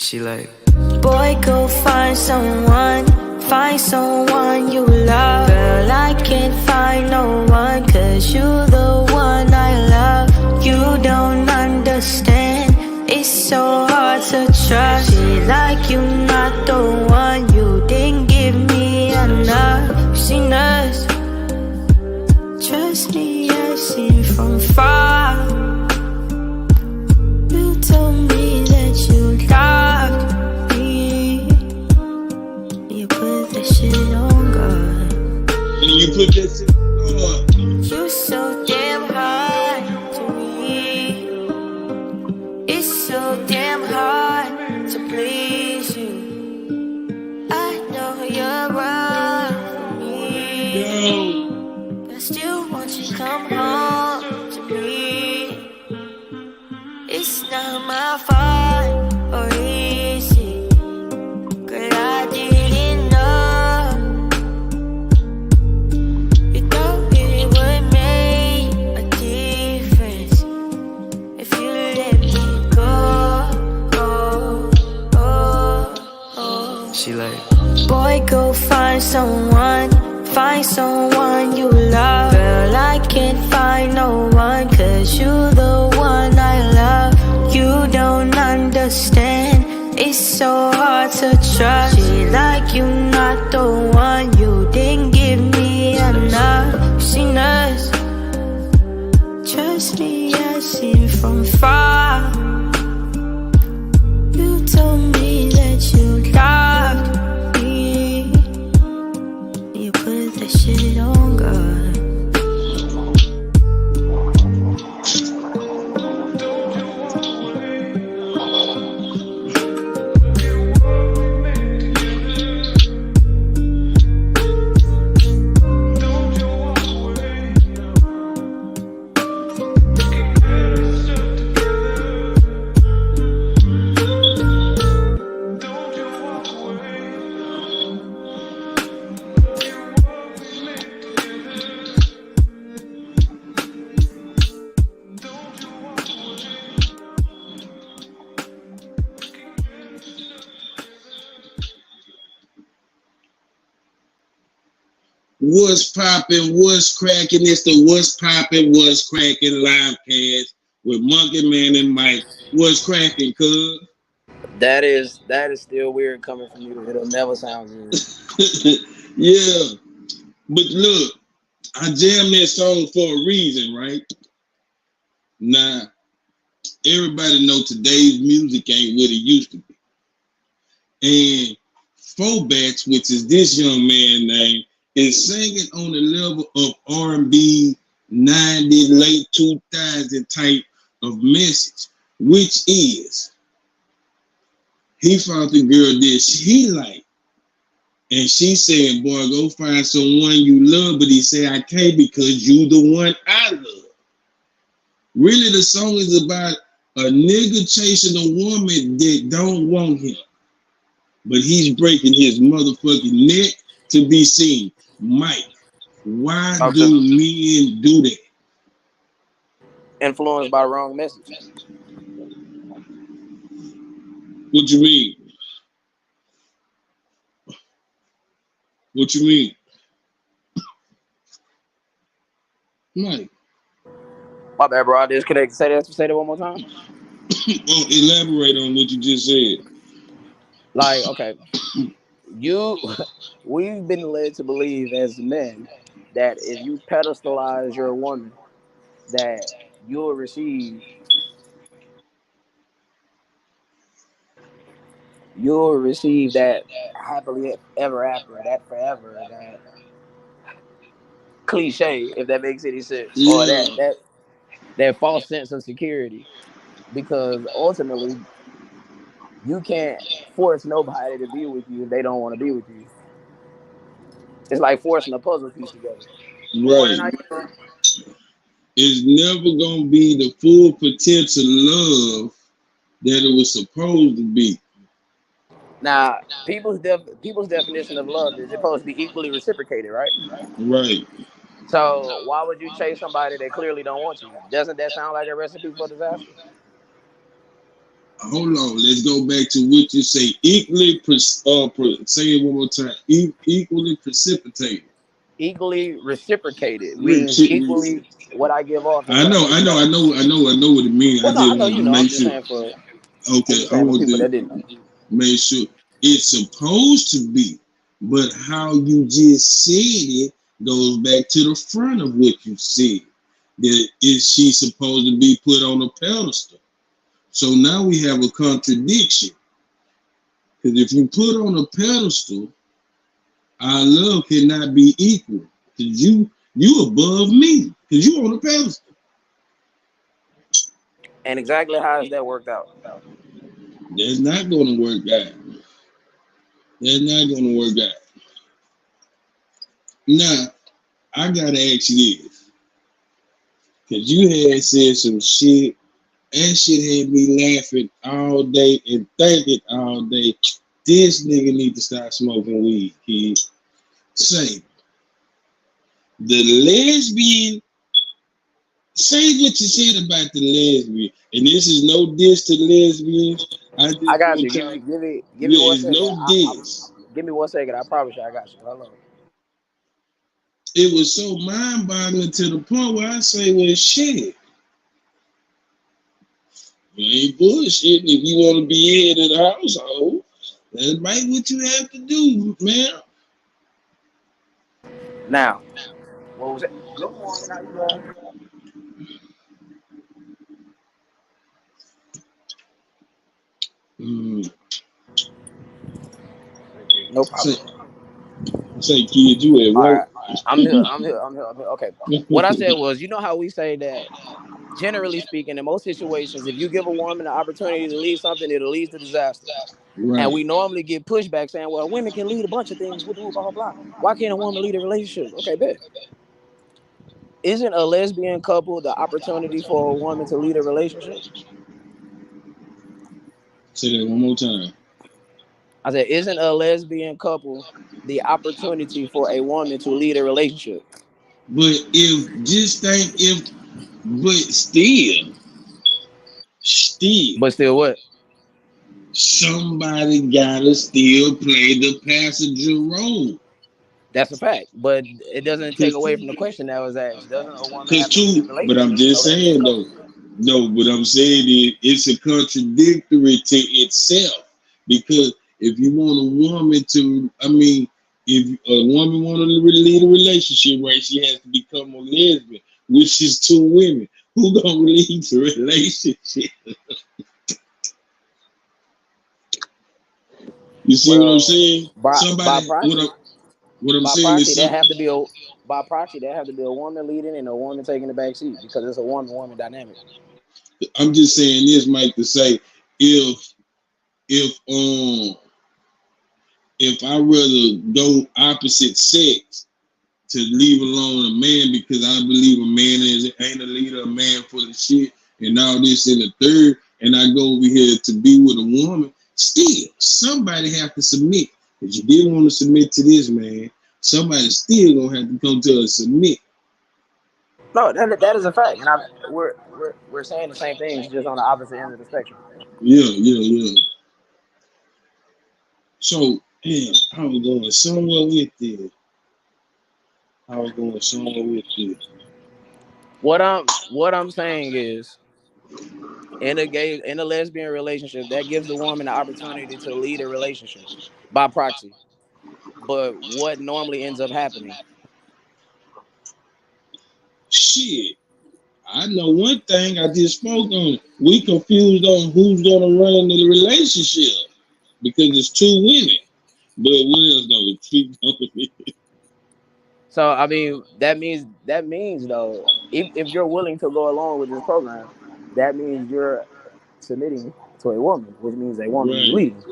She like, boy, go find someone you love. Girl, I can't find no one, cause you the one I love. You don't understand, it's so hard to trust. She like you not the one, you didn't give me enough. You seen us, trust me, I've seen from far. You told me that you loved me, you put that shit on God. And you put that shit on God. You so damn hard to me. It's so damn hard to please you. I know you're wrong for me, but I still want you to come home to me. It's not my fault or easy, girl, I didn't know. You thought it would make a difference if you let me go. She like, boy, go find someone you love. Girl, I can't find no one, cause you the one I love. You don't understand, it's so hard to trust. She like you not the one, you didn't give me enough. You seen us, trust me, I've seen from far. You told me that you loved me, you put that shit on God. What's poppin', what's cracking? It's the What's Poppin', What's Cracking live cast with Monkey Man and Mike. What's cracking, cuz? That is still weird coming from you. It'll never sound good. Yeah, but look, I jammed that song for a reason, right? Now, everybody know today's music ain't what it used to be. And Phobats, which is this young man name, is singing on the level of R&B, 90s, late 2000 type of message, which is, he found the girl that he liked, and she said, boy, go find someone you love, but he said, I can't because you the one I love. Really, the song is about a nigga chasing a woman that don't want him, but he's breaking his motherfucking neck to be seen. Mike, why do men do that? Influenced by the wrong message. What you mean? What you mean? Mike. My bad, bro. I disconnected. Say that one more time. Elaborate on what you just said. Like, okay. We've been led to believe as men that if you pedestalize your woman, that you'll receive that happily ever after, that forever, that cliche, if that makes any sense, Yeah. or that false sense of security, because ultimately you can't force nobody to be with you if they don't want to be with you. It's like forcing a puzzle piece together. Right. It's never gonna be the full potential love that it was supposed to be. Now, people's definition of love is supposed to be equally reciprocated, right? Right. So why would you chase somebody that clearly don't want you? Doesn't that sound like a recipe for disaster? hold on. Let's go back to what you say. Say it one more time. Equally precipitated. Equally reciprocated means Rich. equally what I give off is I what I know, get I know, back. I know, I know, I know what it means. I Well, no, I just know want you to know. make sure. I'm Okay, just I saying for want people to that didn't know. make sure it's supposed to be, but how you just said it goes back to the front of what you said. That is she supposed to be put on a pedestal? So now we have a contradiction. Because if you put on a pedestal, our love cannot be equal. Because you above me. Because you on a pedestal. And exactly how has that worked out? That's not going to work out. That's not going to work out. Now, I got to ask you this. Because you had said some shit. That shit had me laughing all day and thinking all day. This nigga need to stop smoking weed, kid. Say, the lesbian, say what you said about the lesbian. And this is no diss to lesbians. I just I got want you. to Give tell me, you, give me 1 it's second. no diss. Give me 1 second. I promise you, I got you. Hold on. It was so mind-boggling to the point where I say, well, shit. You ain't bullshitting if you want to be head of the household. That's right what you have to do, man. Now, what was it? Good morning. How you doing? Mm. No Say, problem. kid, you at All work? right. I'm here. I'm here. I'm here. I'm here. Okay. What I said was, you know how we say that, generally speaking, in most situations, if you give a woman the opportunity to lead something, it'll lead to disaster. And Right. we normally get pushback saying, well, women can lead a bunch of things, blah, blah, blah. Why can't a woman lead a relationship? Okay, bet. Isn't a lesbian couple the opportunity for a woman to lead a relationship? Say that one more time. I said, isn't a lesbian couple the opportunity for a woman to lead a relationship? But if just think if, but still, But still what? somebody gotta still play the passenger role. That's a fact. But it doesn't take Cause, away from the question that was asked. Doesn't a woman cause have to lead a too, but I'm relationship in a just lesbian saying couple? though, no, what I'm saying is it's a contradictory to itself. Because if you want a woman to, I mean, if a woman want to lead a relationship, right, she has to become a lesbian, which is two women. Who gonna lead the relationship? You see what I'm Well, saying? by Somebody, proxy, what I'm by saying is proxy, that some. have to be a by proxy that have to be a woman leading and a woman taking the back seat because it's a woman dynamic. I'm just saying this, Mike, to say if if I rather go opposite sex to leave alone a man because I believe a man ain't a leader, a man full of shit, and all this in the third, and I go over here to be with a woman, still somebody have to submit. If you didn't want to submit to this man, somebody still gonna have to come to a submit. No, that is a fact, and we're saying the same things just on the opposite ends of the spectrum. Yeah, yeah, yeah. So, yeah, I was going somewhere with this. I was going somewhere with this. What I'm saying is, in a lesbian relationship, that gives the woman the opportunity to lead a relationship by proxy. But what normally ends up happening? Shit, I know one thing. I just spoke on. We confused on who's gonna run the relationship because it's two women. But what else though? Keep going. So I mean, that means though, if you're willing to go along with this program, that means you're submitting to a woman, which means a woman is Right, leading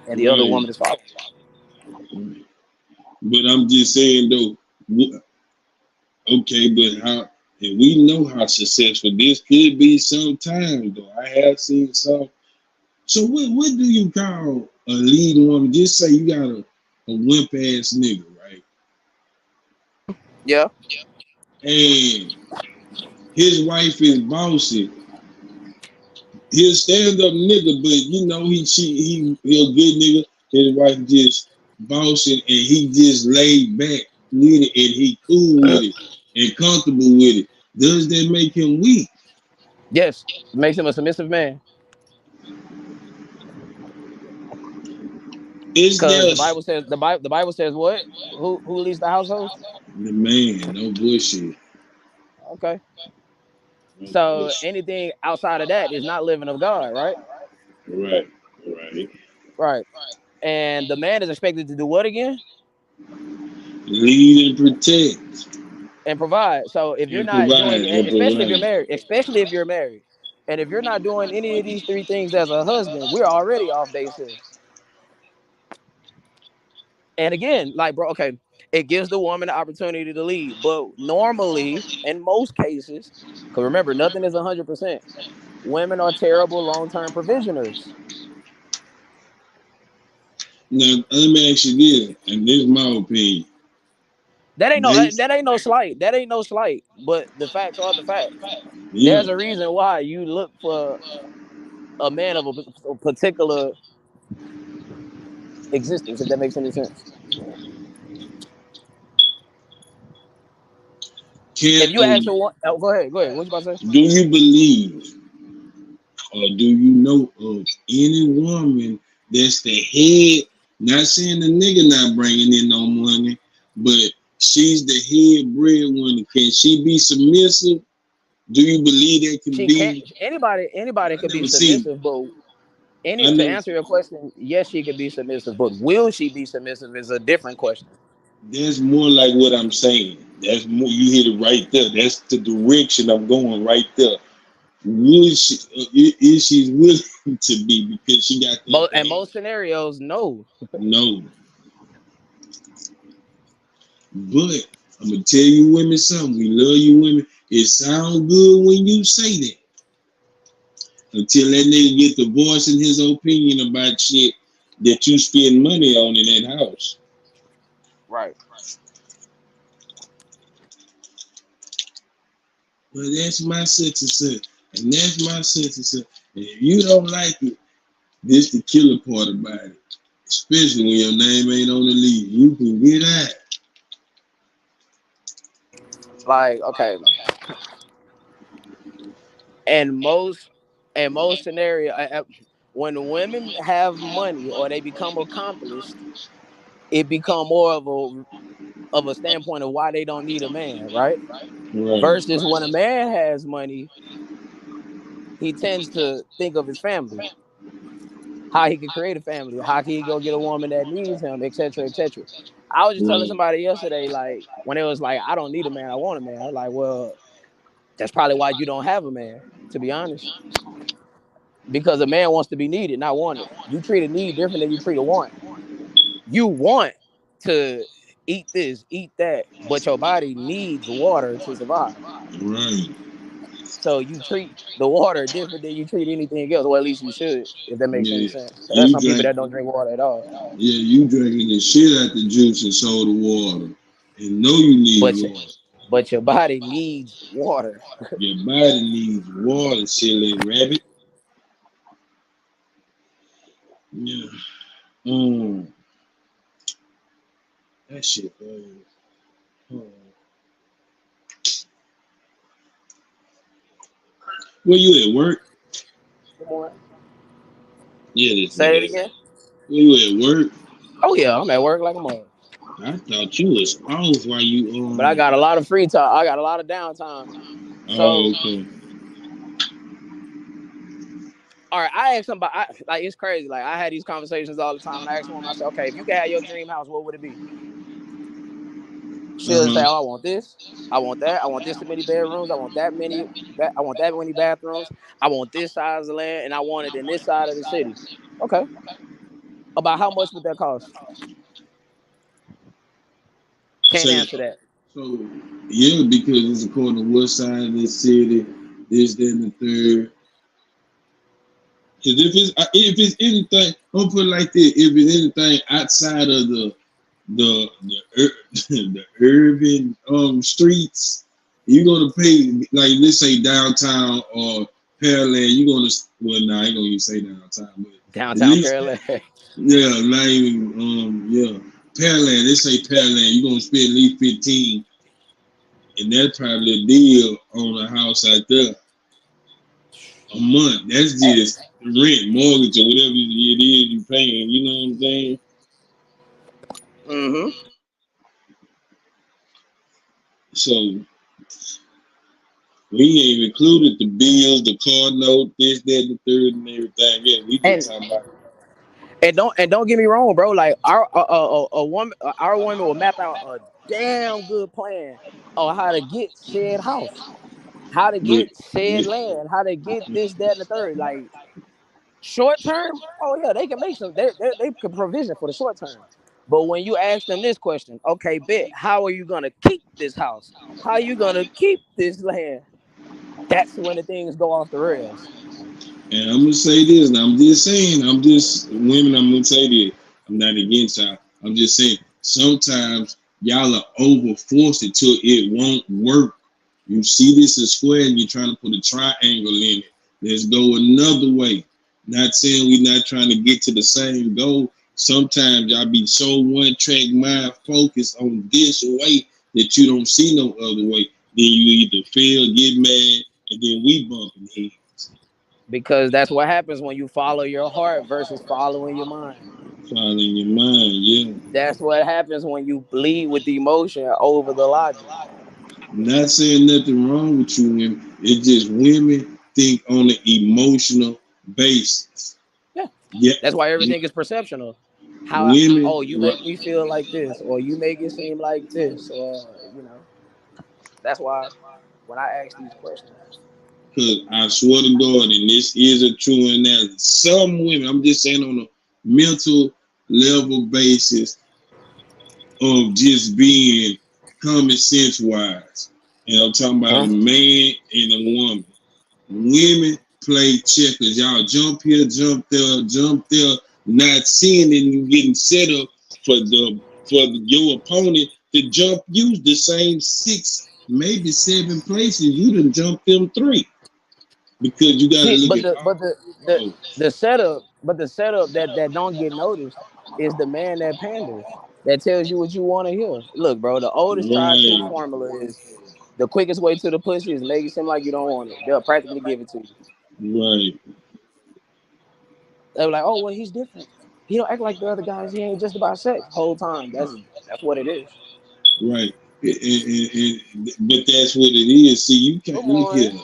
and the other right. woman is following. But I'm just saying though. Okay, but how? And we know how successful this could be sometimes though. I have seen some. So what do you call a leading woman? Just say you got a wimp ass nigga, right? Yeah. And his wife is bossy, He a stand up nigga, but you know he a good nigga. His wife just bossing, and he just laid back with it, and he cool with it and comfortable with it. Does that make him weak? Yes, it makes him a submissive man. Is Because there the Bible says what? Who leads the household? the man? No bullshit. Okay. No So bullshit. anything outside of that is not living of God, right? Right, right. Right. And the man is expected to do what again? Lead and protect And provide. So if you're and not provide doing, and especially if you're provide. married, and if you're not doing any of these three things as a husband, we're already off day shift. And again, like bro, okay, it gives the woman the opportunity to lead, but normally, in most cases, because remember, nothing is 100%. Women are terrible long-term provisioners. Now let me ask you this, and this is my opinion. They, That ain't no slight. That ain't no slight. But the facts are the facts. yeah, There's a reason why you look for a man of a particular existence, if that makes any sense. can If you ask for one, oh, go ahead. What you about to say? do you believe or do you know of any woman that's the head? Not saying the nigga not bringing in no money, but she's the head breadwinner. Can she be submissive? Do you believe that can She can't. be? Anybody I could be never seen. submissive, but any I to never. answer your question, yes, she could be submissive, but will she be submissive is a different question. That's more like what I'm saying. That's more. You hit it right there. That's the direction I'm going right there. Would she? Is she willing to be because she got the upper And hand? most scenarios, no. No, but I'm gonna tell you women something. We love you women. It sounds good when you say that. Until that nigga get the voice in his opinion about shit that you spend money on in that house. Right. But that's my such and such. And that's my such and such. And if you don't like it, this the killer part about it. Especially when your name ain't on the lead. You can get out. Like, okay. And most scenario, when women have money or they become accomplished, it become more of a standpoint of why they don't need a man, right? Right. Versus when a man has money, he tends to think of his family, how he can create a family, how can he go get a woman that needs him, etc., etc. I was just telling Right. somebody yesterday, like when it was like, I don't need a man, I want a man. I was like, well, that's probably why you don't have a man, to be honest. Because a man wants to be needed, not wanted. You treat a need different than you treat a want. You want to eat this, eat that, but your body needs water to survive. Right. So you treat the water different than you treat anything else, or at least you should, if that makes any Yeah. sense. So there's You some people drink that don't drink water at all. Yeah, you drinking the shit out the juice and soda water. And know you But need water. but your body needs water. Your body needs water, silly rabbit. Yeah. That shit, where you at work? Yeah, this Say it nigga. again. Where you at work? Oh yeah, I'm at work like a mother. I thought you was off while you But I got a lot of free time. I got a lot of downtime. So, Oh, okay. all right, I asked somebody. Like it's crazy. Like I had these conversations all the time, and I asked one. I said, "Okay, if you could have your dream house, what would it be?" She'll say, "Oh, I want this. I want that. I want this many bedrooms. I want that many. I want that many bathrooms. I want this size of land, and I want it in this side of the city." Okay. About how much would that cost? Can't Say answer that. so yeah, because it's according to what side of the city, this, then the third. Because if it's anything, I'm put it like this: if it's anything outside of the urban streets, you're gonna pay like let's say downtown or Pearland, you gonna I ain't gonna even say downtown, but at Downtown least Pearland. yeah, not even yeah. Pearland, they say Pearland, you gonna spend at least 15, and that's probably a deal on a house out there a month. That's just rent, mortgage, or whatever it is you paying. You know what I'm saying? Mm-hmm. So we ain't included the bills, the car note, this, that, the third, and everything. Yeah, we just talking about. And don't get me wrong, bro. Like our woman will map out a damn good plan on how to get said house, how to But, get said land, how to get this, that, and the third. Like short term, oh yeah, they can make some. They can provision for the short term. But when you ask them this question, okay, bet, how are you gonna keep this house? How are you gonna keep this land? That's when the things go off the rails. and I'm gonna say this, and I'm just saying, women. I'm gonna say this. I'm not against y'all. I'm just saying sometimes y'all are over forced it till it won't work. You see this as square, and you're trying to put a triangle in it. Let's go another way. Not saying we're not trying to get to the same goal. Sometimes y'all be so one track mind focused on this way that you don't see no other way. Then you either fail, get mad, and then we bumping heads. Because that's what happens when you follow your heart versus following your mind. Following your mind, yeah. That's what happens when you bleed with the emotion over the logic. Not saying nothing wrong with you women. It's just women think on an emotional basis. Yeah. Yeah. That's why everything is perceptional. How Women, oh, you make me feel like this, or you make it seem like this, or that's why when I ask these questions. because I swear to God, and this is a true analysis. Some women, I'm just saying on a mental level basis of just being common sense wise. And I'm talking about a man and a woman. Women play checkers. Y'all jump here, jump there, not seeing it and getting set up for your opponent to jump you the same 6, maybe 7 places. You done jumped them 3 because you got to See, look but at the setup, that don't get noticed is the man that panders, that tells you what you want to hear. Look, bro, the oldest tried true right, formula is the quickest way to the pussy is make it seem like you don't want it. They'll practically give it to you. right, They're like, oh well, he's different. He don't act like the other guys. He ain't just about sex whole time. That's what it is. right. But that's what it is. See, you can't Good look here. morning.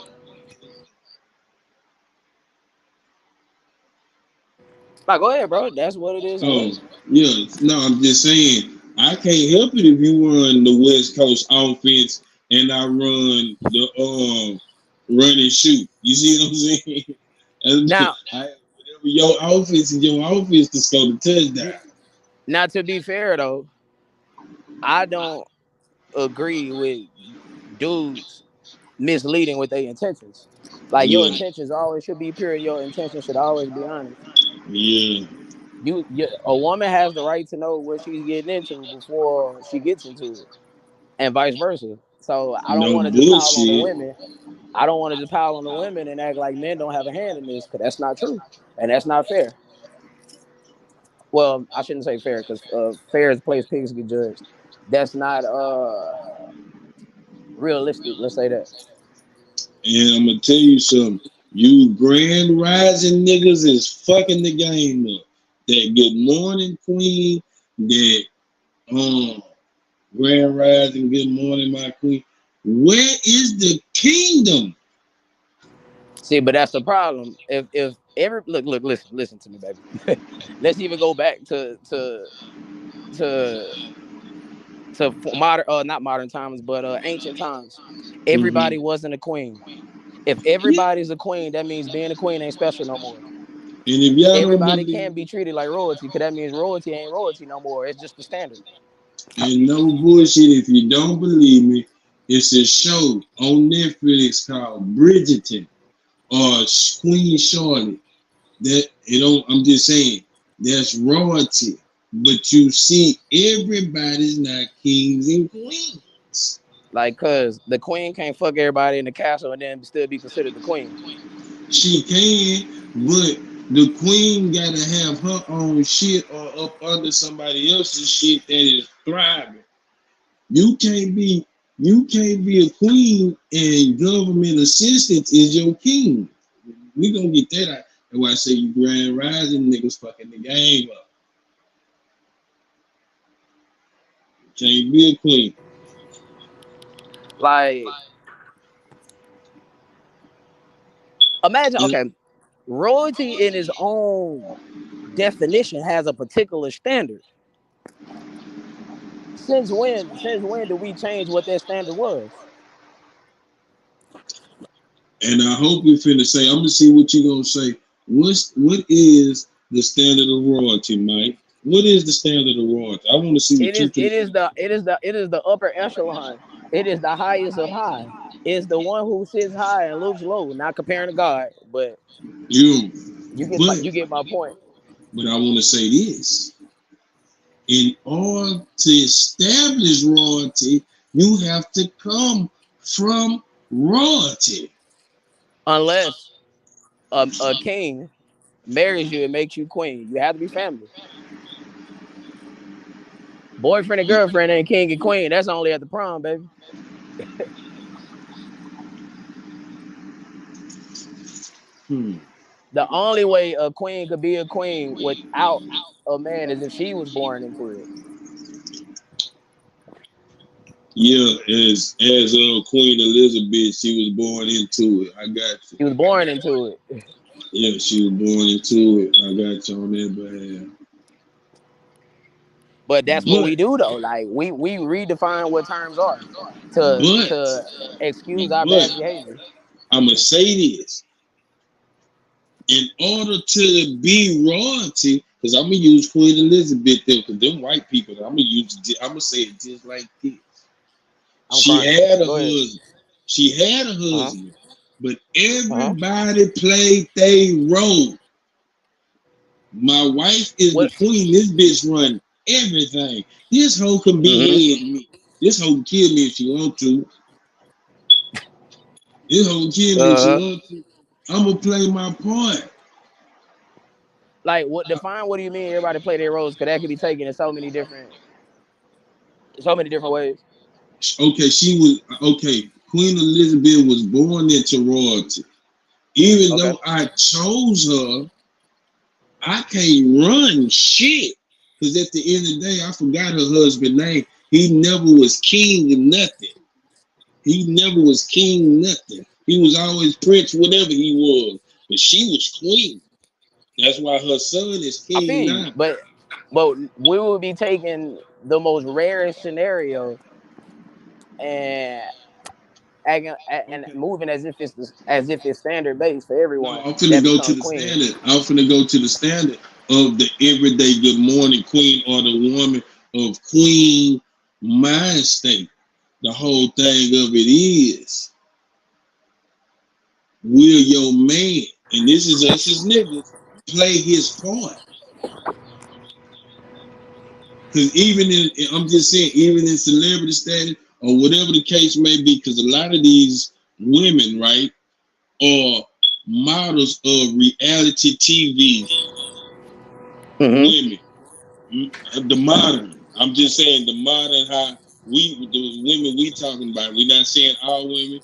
Like, go ahead, bro. That's what it is. Oh, yeah. No, I'm just saying, I can't help it if you run the West Coast offense and I run the run and shoot. You see what I'm saying? Now, Whatever your offense is your offense to score the touchdown. now to be fair though, I don't agree with dudes misleading with their intentions. Like your Yeah, intentions always should be pure. Your intentions should always be honest. yeah, A woman has the right to know what she's getting into before she gets into it, and vice versa. So I don't no want to just pile on the bullshit. women. I don't want to just pile on the women and act like men don't have a hand in this, because that's not true, and that's not fair. Well, I shouldn't say fair, because fair is the place pigs get judged. That's not realistic. Let's say that. And I'm gonna tell you something. You grand rising niggas is fucking the game up. That good morning queen, that grand rising, good morning, my queen. Where is the kingdom? See, but that's the problem. If every listen to me, baby. Let's even go back to modern, not modern times, but ancient times. Everybody Mm-hmm. wasn't a queen. If Yeah. everybody's a queen, that means being a queen ain't special no more. And if y'all don't Everybody believe can't be treated like royalty, because that means royalty ain't royalty no more. It's just the standard. and no bullshit, if you don't believe me, it's a show on Netflix called Bridgerton or Queen Charlotte. That it don't. I'm just saying that's royalty, but you see, everybody's not kings and queens. Like, cause the queen can't fuck everybody in the castle and then still be considered the queen. She can, but the queen gotta have her own shit or up under somebody else's shit that is thriving. You can't be a queen and government assistance is your king. We gonna get that out. That's why I say you grand rising niggas fucking the game up. Can't be a queen. Like, imagine, And, okay, royalty in its own definition has a particular standard. Since when? Since when did we change what that standard was? and I hope you're finna say, I'm gonna see what you're gonna say. What is the standard of royalty, Mike? What is the standard of royalty? I want to see what you can. It is the upper echelon. It is the highest of high. It's the one who sits high and looks low. Not comparing to God, but You, you get my point. but I want to say this: in order to establish royalty, you have to come from royalty. Unless a king marries you and makes you queen, you have to be family. Boyfriend and girlfriend ain't king and queen. That's only at the prom, baby. The only way a queen could be a queen without a man is if she was born into it. Yeah, as Queen Elizabeth, she was born into it. I got you. She was born into it. Yeah, she was born into it. I got you on that behalf. But that's what we do though. Like we redefine what terms are to excuse our bad behavior. I'm gonna say this. In order to be royalty, because I'm gonna use Queen Elizabeth there, because them white people, I'm gonna say it just like this. She had a husband, but everybody played their role. My wife is the queen. This bitch run everything. This hoe can behead me. This hoe can kill me if she want to. This hoe can kill me if she want to. I'm gonna play my part. Like, what do you mean everybody play their roles? Because that could be taken in so many different ways. Okay, Queen Elizabeth was born into royalty. Even though I chose her, I can't run shit. Because at the end of the day, I forgot her husband's name. He never was king of nothing. He was always prince, whatever he was. But she was queen. That's why her son is king now. But we would be taking the most rarest scenario and moving as if it's standard based for everyone. No, I'm finna go to the standard. I'm finna go to the standard of the everyday good morning queen, or the woman of queen mind state. The whole thing of it is, will your man, and this is us as niggas, play his part? Because I'm just saying, even in celebrity status or whatever the case may be, because a lot of these women, right, are models of reality TV women. The modern. I'm just saying the modern, how the women we talking about. We're not saying all women.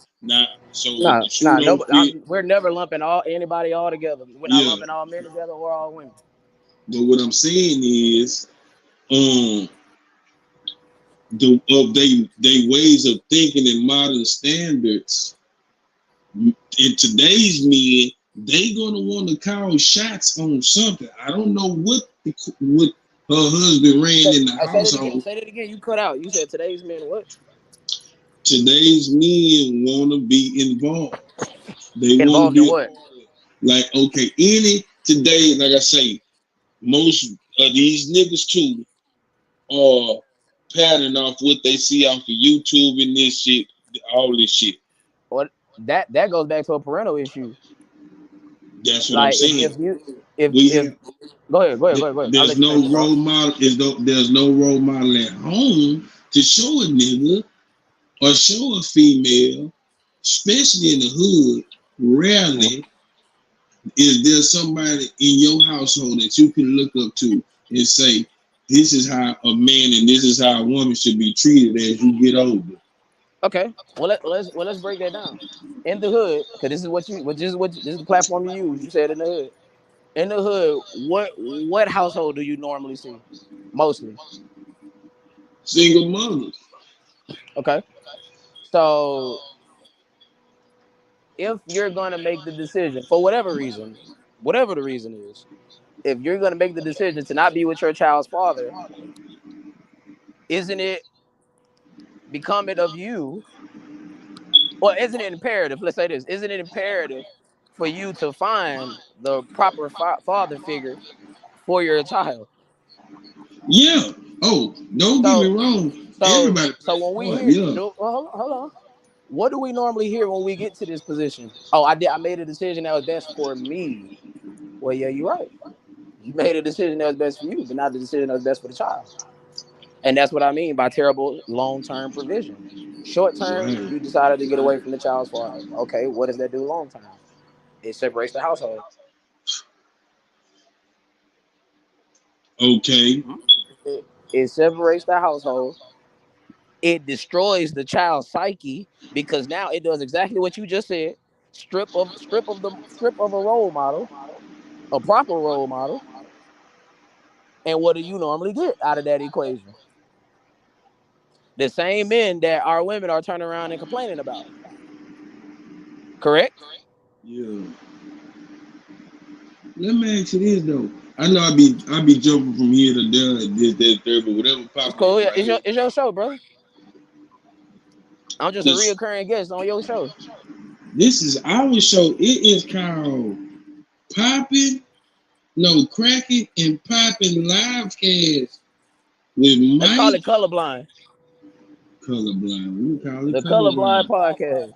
We're never lumping anybody all together. We're not lumping all men together or all women. But what I'm saying is, they ways of thinking and modern standards. In today's men, they gonna want to call shots on something. I don't know what her husband ran in the household. Say that again. You cut out. You said today's men what? Today's men want to be involved. They involved in what? Like, okay, today, like I say, most of these niggas too are patterning off what they see off of YouTube and this shit, all this shit. Well, that goes back to a parental issue. That's what I'm saying. Go ahead. There's no role model. There's no role model at home to show a nigga or show a female, especially in the hood. Rarely Is there somebody in your household that you can look up to and say, this is how a man and this is how a woman should be treated as you get older? Okay. Well, let's break that down. In the hood, because this is the platform you use. You said in the hood. In the hood, what household do you normally see? Mostly. Single mothers. Okay. So if you're gonna make the decision for whatever reason, whatever the reason is, if you're gonna make the decision to not be with your child's father, isn't it becoming of you, or isn't it imperative? Let's say this: isn't it imperative for you to find the proper father figure for your child? Yeah. Oh, don't get me So, wrong. so, Everybody so plays when a we part. hear, Yeah. hold on. What do we normally hear when we get to this position? Oh, I made a decision that was best for me. Well, yeah, you're right. You made a decision that was best for you, but not the decision that was best for the child. And that's what I mean by terrible long-term provision. Short term, Right. you decided to get away from the child's father. Okay, what does that do long term? It separates the household. Okay. It separates the household. It destroys the child's psyche because now it does exactly what you just said. Strip of a role model, a proper role model. And what do you normally get out of that equation? The same men that our women are turning around and complaining about. Correct? Yeah. Let me ask you this though. I know I be jumping from here to there, this, that, third, but whatever It's popping cool. in Yeah, my head. it's your show, brother. I'm just a This reoccurring guest on your show. this is our show. It is called Popping, no Cracking and Popping Livecast with Let's call Mike. it colorblind. Colorblind. We call it The colorblind colorblind. podcast.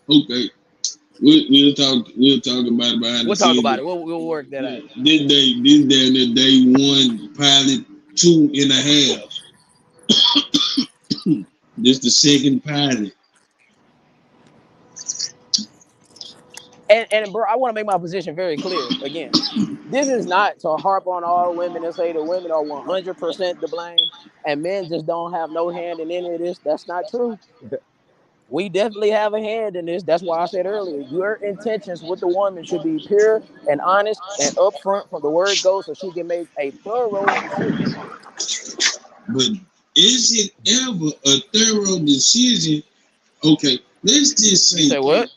Okay. We'll talk about it behind the We'll talk scenes. about But it. We'll work that yeah, out. this day and the day one, pilot 2.5. This the second pilot. And bro, I want to make my position very clear. Again, this is not to harp on all women and say the women are 100% to blame and men just don't have no hand in any of this. That's not true. We definitely have a hand in this. That's why I said earlier, your intentions with the woman should be pure and honest and upfront from the word go so she can make a thorough decision. But is it ever a thorough decision? Okay, let's just You say say what?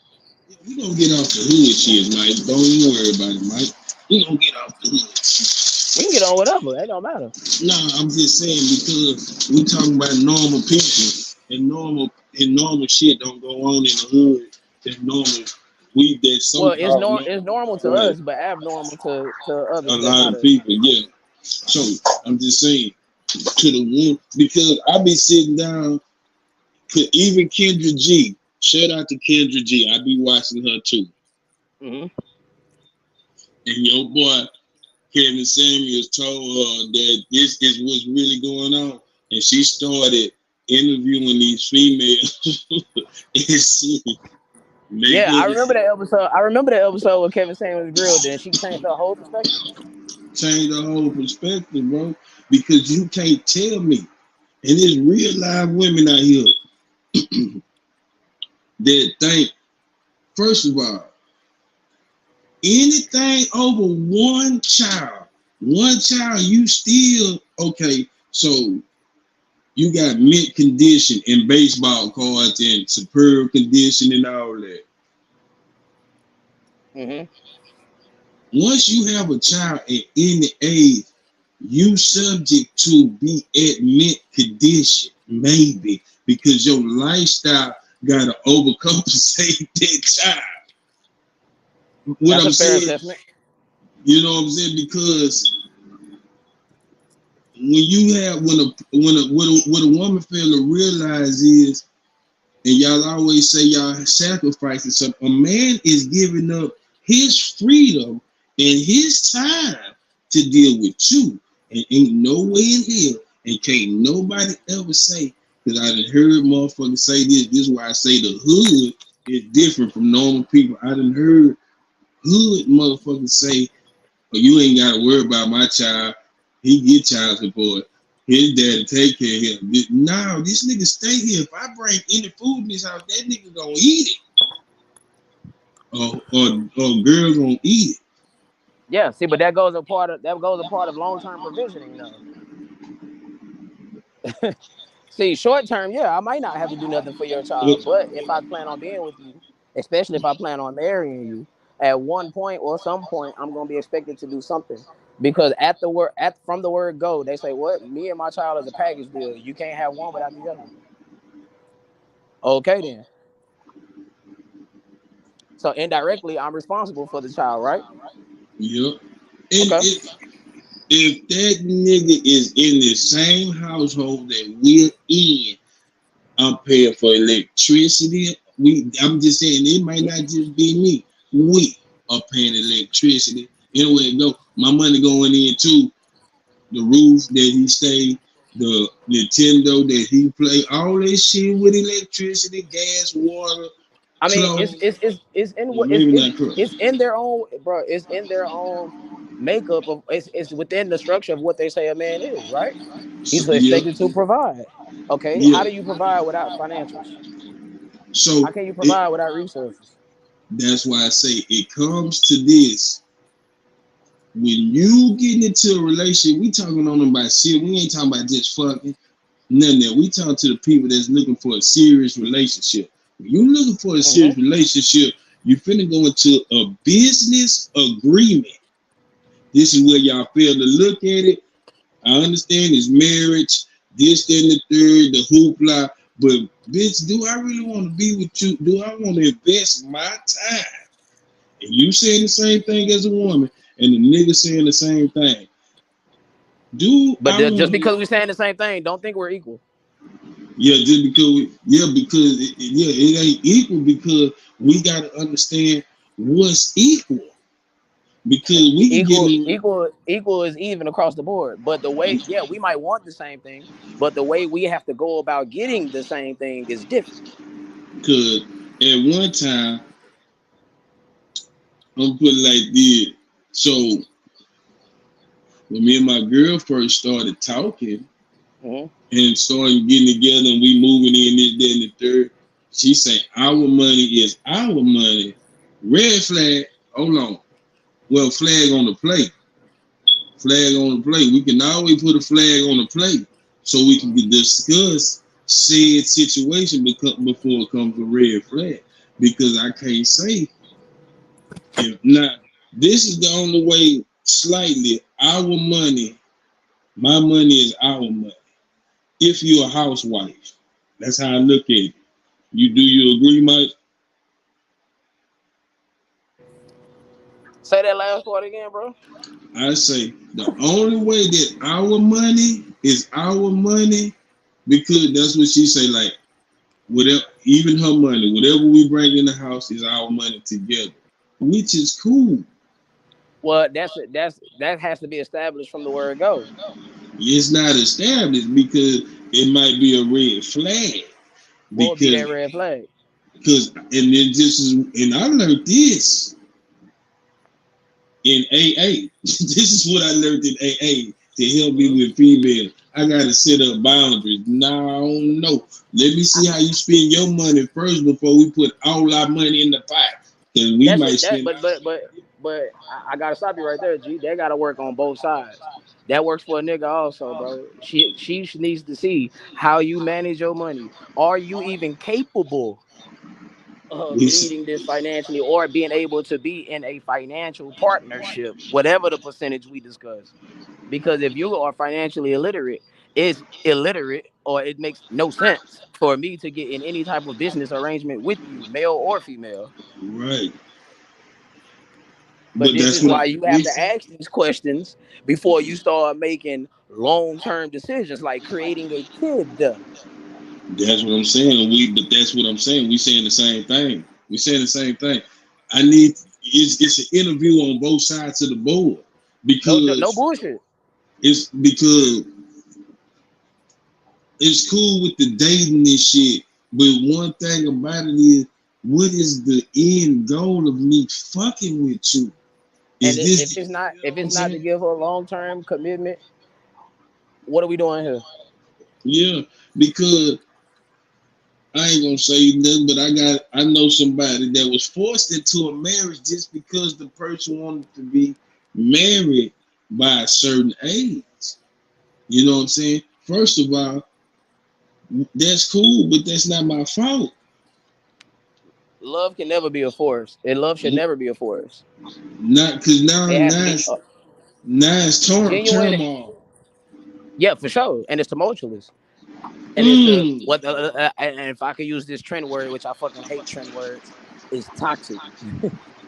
we gonna get off the hood shit, Mike. Don't even worry about it, Mike. We gonna get off the hood. We can get on whatever. It don't matter. Nah, I'm just saying because we talking about normal people and normal shit don't go on in the hood. That normal that so Well, called it's normal, normal to right? us, but abnormal to A others that's lot not of us. people, yeah. So I'm just saying to the one because I be sitting down. Even Kendra G, shout out to Kendra G. I be watching her too. Mm-hmm. And your boy Kevin Samuels told her that this is what's really going on, and she started interviewing these females. Yeah, Making I remember that episode with Kevin Samuels grilled, and she changed her whole perspective. change the whole perspective, bro. Because you can't tell me, and there's real live women out here that think, first of all, anything over one child, you still okay. So you got mint condition and baseball cards and superb condition and all that. Mm-hmm. Once you have a child at any age, you subject to be at mint condition, maybe because your lifestyle gotta overcompensate that child. What That's I'm a fair saying, assessment. you know what I'm saying? Because when you have what a woman fail to realize is, and y'all always say y'all sacrificing something. A man is giving up his freedom and his time to deal with you, and ain't no way in hell, and can't nobody ever say. Because I done heard motherfuckers say this. This is why I say the hood It's different from normal people. I done heard hood motherfuckers say, "Oh, you ain't gotta worry about my child. He get child support. His daddy take care of him." No, this nigga stay here. If I bring any food in this house, that nigga gonna eat it. Or girl gonna eat it. Yeah, see, but that goes a part of long-term provisioning, though. See, short term, yeah, I might not have to do nothing for your child, but if I plan on being with you, especially if I plan on marrying you, at one point or some point, I'm gonna be expected to do something. Because from the word go, they say, "What? Me and my child is a package deal. You can't have one without the other." Okay, then. So indirectly, I'm responsible for the child, right? Yep. And Okay. if that nigga is in the same household that we're in, I'm paying for electricity. I'm just saying it might not just be me. We are paying electricity. Anyway, no, my money going into the roof that he stay, the Nintendo that he play, all that shit with electricity, gas, water, I mean, clothes. it's in what Maybe not clothes. it's in their own, bro. It's in their own makeup of it's within the structure of what they say a man is, right? He's Yeah, expected to provide. Okay, how yeah. do you provide without financials? How So can you provide without resources? that's why I say it comes to this. When you get into a relationship, we talking on them about shit. We ain't talking about just fucking none of that. We talking to the people that's looking for a serious relationship. When you looking for a serious relationship, you finna go into a business agreement. This is where y'all fail to look at it. I understand it's marriage, this, then the third, the hoopla. But bitch, do I really want to be with you? Do I want to invest my time? And you saying the same thing as a woman, and the nigga saying the same thing. Do But I just want because to? we're saying the same thing, don't think we're equal. Yeah, just because it ain't equal because we got to understand what's equal. Because we can get Equal is even across the board. But the way, yeah, we might want the same thing, but the way we have to go about getting the same thing is different. because at one time, I'm put it like this. So when me and my girl first started talking and started getting together and we moving in this, that, and the third, she said, our money is our money. Red flag, hold on. Well, flag on the plate. Flag on the plate. We can always put a flag on the plate so we can discuss said situation before it comes to red flag. Because I can't say, now, this is the only way slightly, our money, my money is our money. If you're a housewife, that's how I look at it. Do you agree, Mike? Say that last part again, bro. I say the only way that our money is our money, because that's what she say, like, whatever, even her money, whatever we bring in the house is our money together, which is cool. Well, that has to be established from the word go. It's not established because it might be a red flag. What would be Because that red flag? and then this is, and I learned this in AA. This is what I learned in AA to help me with female. I gotta set up boundaries. No. Let me see how you spend your money first before we put all our money in the pot. Because we That's might it. spend. But I gotta stop you right there, G. They gotta work on both sides. That works for a nigga also, bro. She needs to see how you manage your money. Are you even capable of We, leading this financially or being able to be in a financial partnership, whatever the percentage we discuss? Because if you are financially illiterate, it's illiterate or it makes no sense for me to get in any type of business arrangement with you, male or female. right. But But this that's is what why you have to ask these questions before you start making long-term decisions like creating a kid. that's what I'm saying. But that's what I'm saying. We saying the same thing. We saying the same thing. I need it's an interview on both sides of the board No because bullshit. because it's cool with the dating and shit. But one thing about it is what is the end goal of me fucking with you? And Is this if it's not you know what I'm to saying? give her a long-term commitment, what are we doing here? Yeah, because I ain't gonna say nothing, but I know somebody that was forced into a marriage just because the person wanted to be married by a certain age. You know what I'm saying? First of all, that's cool, but that's not my fault. Love can never be a force, and love should never be a force. Not because now It has to now be it's, now it's genuine. turmoil. Yeah, for sure, and it's tumultuous. And it's Mm. and if I could use this trend word, which I fucking hate trend words, is toxic.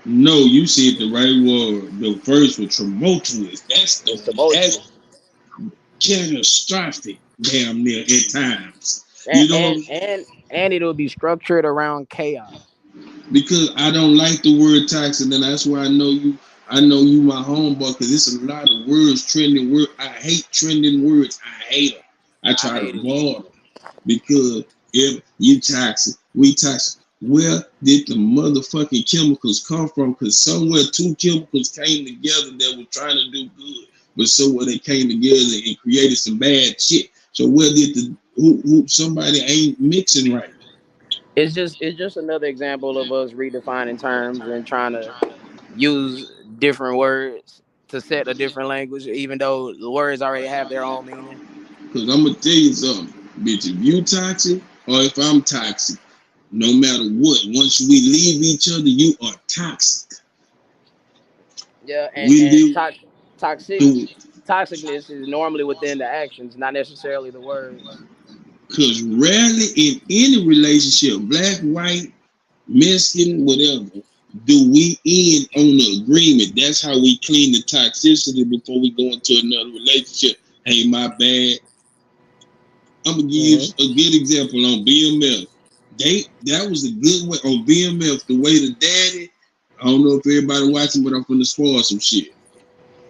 No, you said the right word. The first was tumultuous. It's That's tumultuous, catastrophic, damn near at times. You know what I'm saying? and it'll be structured around chaos. Because I don't like the word toxic, and that's why I know you. I know you, my homeboy, because it's a lot of words, trending words. I hate trending words. I hate them. I I try to hate it. avoid them because if you toxic, we toxic. Where did the motherfucking chemicals come from? Because somewhere two chemicals came together that were trying to do good, but somewhere they came together and created some bad shit. So where did the who somebody ain't mixing right? It's just another example of us redefining terms and trying to use different words to set a different language, even though the words already have their own meaning. Because I'm going to tell you something. Bitch, if you toxic or if I'm toxic, no matter what, once we leave each other, you are toxic. Yeah, We do, toxic do toxicness is normally within the actions, not necessarily the words. because rarely in any relationship, black, white, Mexican, whatever, do we end on an agreement. That's how we clean the toxicity before we go into another relationship. Hey, my bad. I'm gonna give you Mm-hmm. a good example on BMF. That was a good way on BMF. The way the daddy, I don't know if everybody watching, but I'm gonna spoil some shit.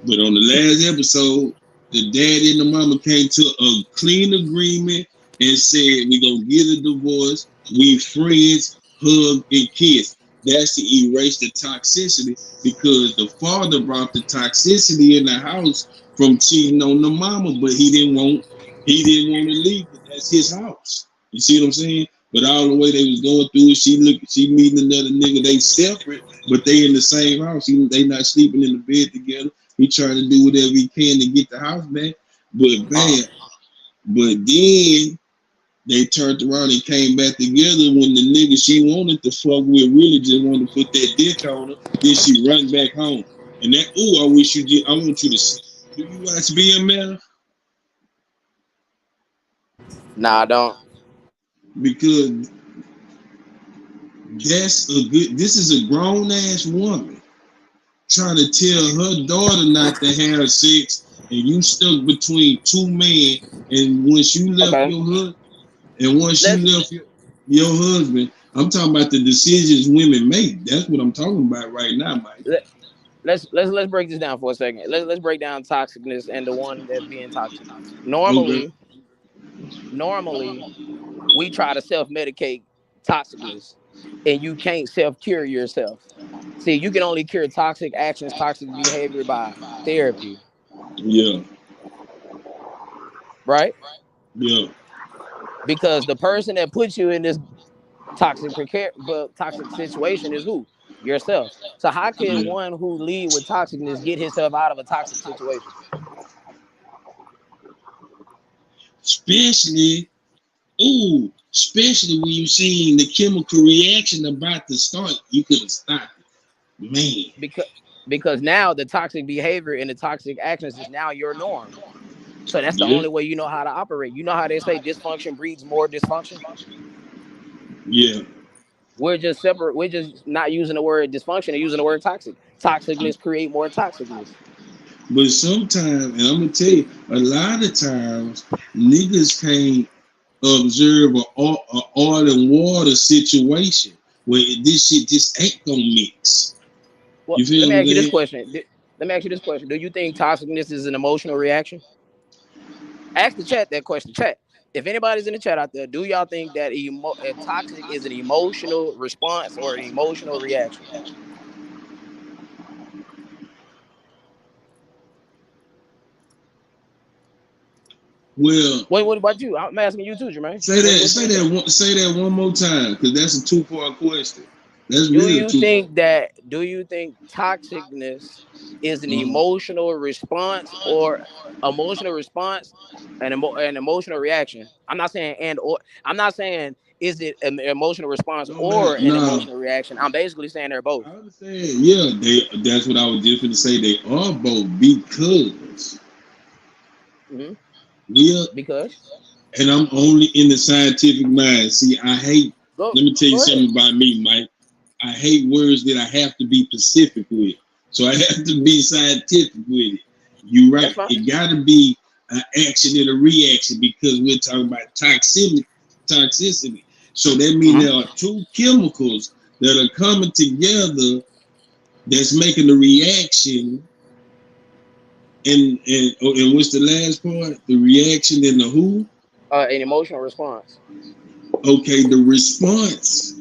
But on the last episode, the daddy and the mama came to a clean agreement and said we gonna get a divorce. We friends, hug and kiss. That's to erase the toxicity because the father brought the toxicity in the house from cheating on the mama, but he didn't want to leave because that's his house. You see what I'm saying? But all the way they was going through it, she meeting another nigga. They separate, but they in the same house. They not sleeping in the bed together. He trying to do whatever he can to get the house back. But bam. But then they turned around and came back together when the nigga she wanted to fuck with really just wanted to put that dick on her. Then she run back home. And that, I wish you did. I want you to see. Do you watch BML? Nah, I don't. Because this is a grown ass woman trying to tell her daughter not to have sex, and you stuck between two men. And once you left Okay. your husband, and once you Let's left your husband, I'm talking about the decisions women make. That's what I'm talking about right now, Mike. let, let's break this down for a second. Let's break down toxicness and the one that's being toxic. Okay. Normally, normally we try to self-medicate toxicness, and you can't self-cure yourself. See, you can only cure toxic actions, toxic behavior by therapy, Yeah. right? Yeah. Because the person that puts you in this toxic situation is who? Yourself. So how can Yeah. one who lead with toxicness get himself out of a toxic situation? Especially, especially when you seen the chemical reaction about to start, you could have stopped it. Man. Because now the toxic behavior and the toxic actions is now your norm. So that's the Yeah. only way you know how to operate. You know how they say dysfunction breeds more dysfunction? Yeah. We're just separate. We're just not using the word dysfunction and using the word toxic. Toxicness create more toxicness. But sometimes, and I'm gonna tell you, a lot of times niggas can't observe a oil and water situation where this shit just ain't gonna mix. Well, You let feel me what I'm ask you this saying? question. Let me ask you this question. Do you think toxicness is an emotional reaction? Ask the chat that question. Chat. If anybody's in the chat out there, do y'all think that toxic is an emotional response or an emotional reaction? Well, What about you? I'm asking you too, Jermaine. say that one more time, because that's a two-part question. That's Do really a you two-part. think that? Do you think toxicness is an Uh-huh. emotional response or emotional response and an emotional reaction? I'm not saying and or. I'm not saying is it an emotional response No, or man, an nah. emotional reaction. I'm basically saying they're both. I understand. Yeah, that's what I was just going to say. They are both because Mm-hmm. we are, Because and I'm only in the scientific mind. See, I hate. go Let me tell you go ahead. something about me, Mike. I hate words that I have to be specific with. So I have to be scientific with it. You're That's right. fine. It got to be an action and a reaction because we're talking about toxicity. Toxicity. So that means Mm-hmm. there are two chemicals that are coming together that's making the reaction. And what's the last part? The reaction and the who? An emotional response. Okay, the response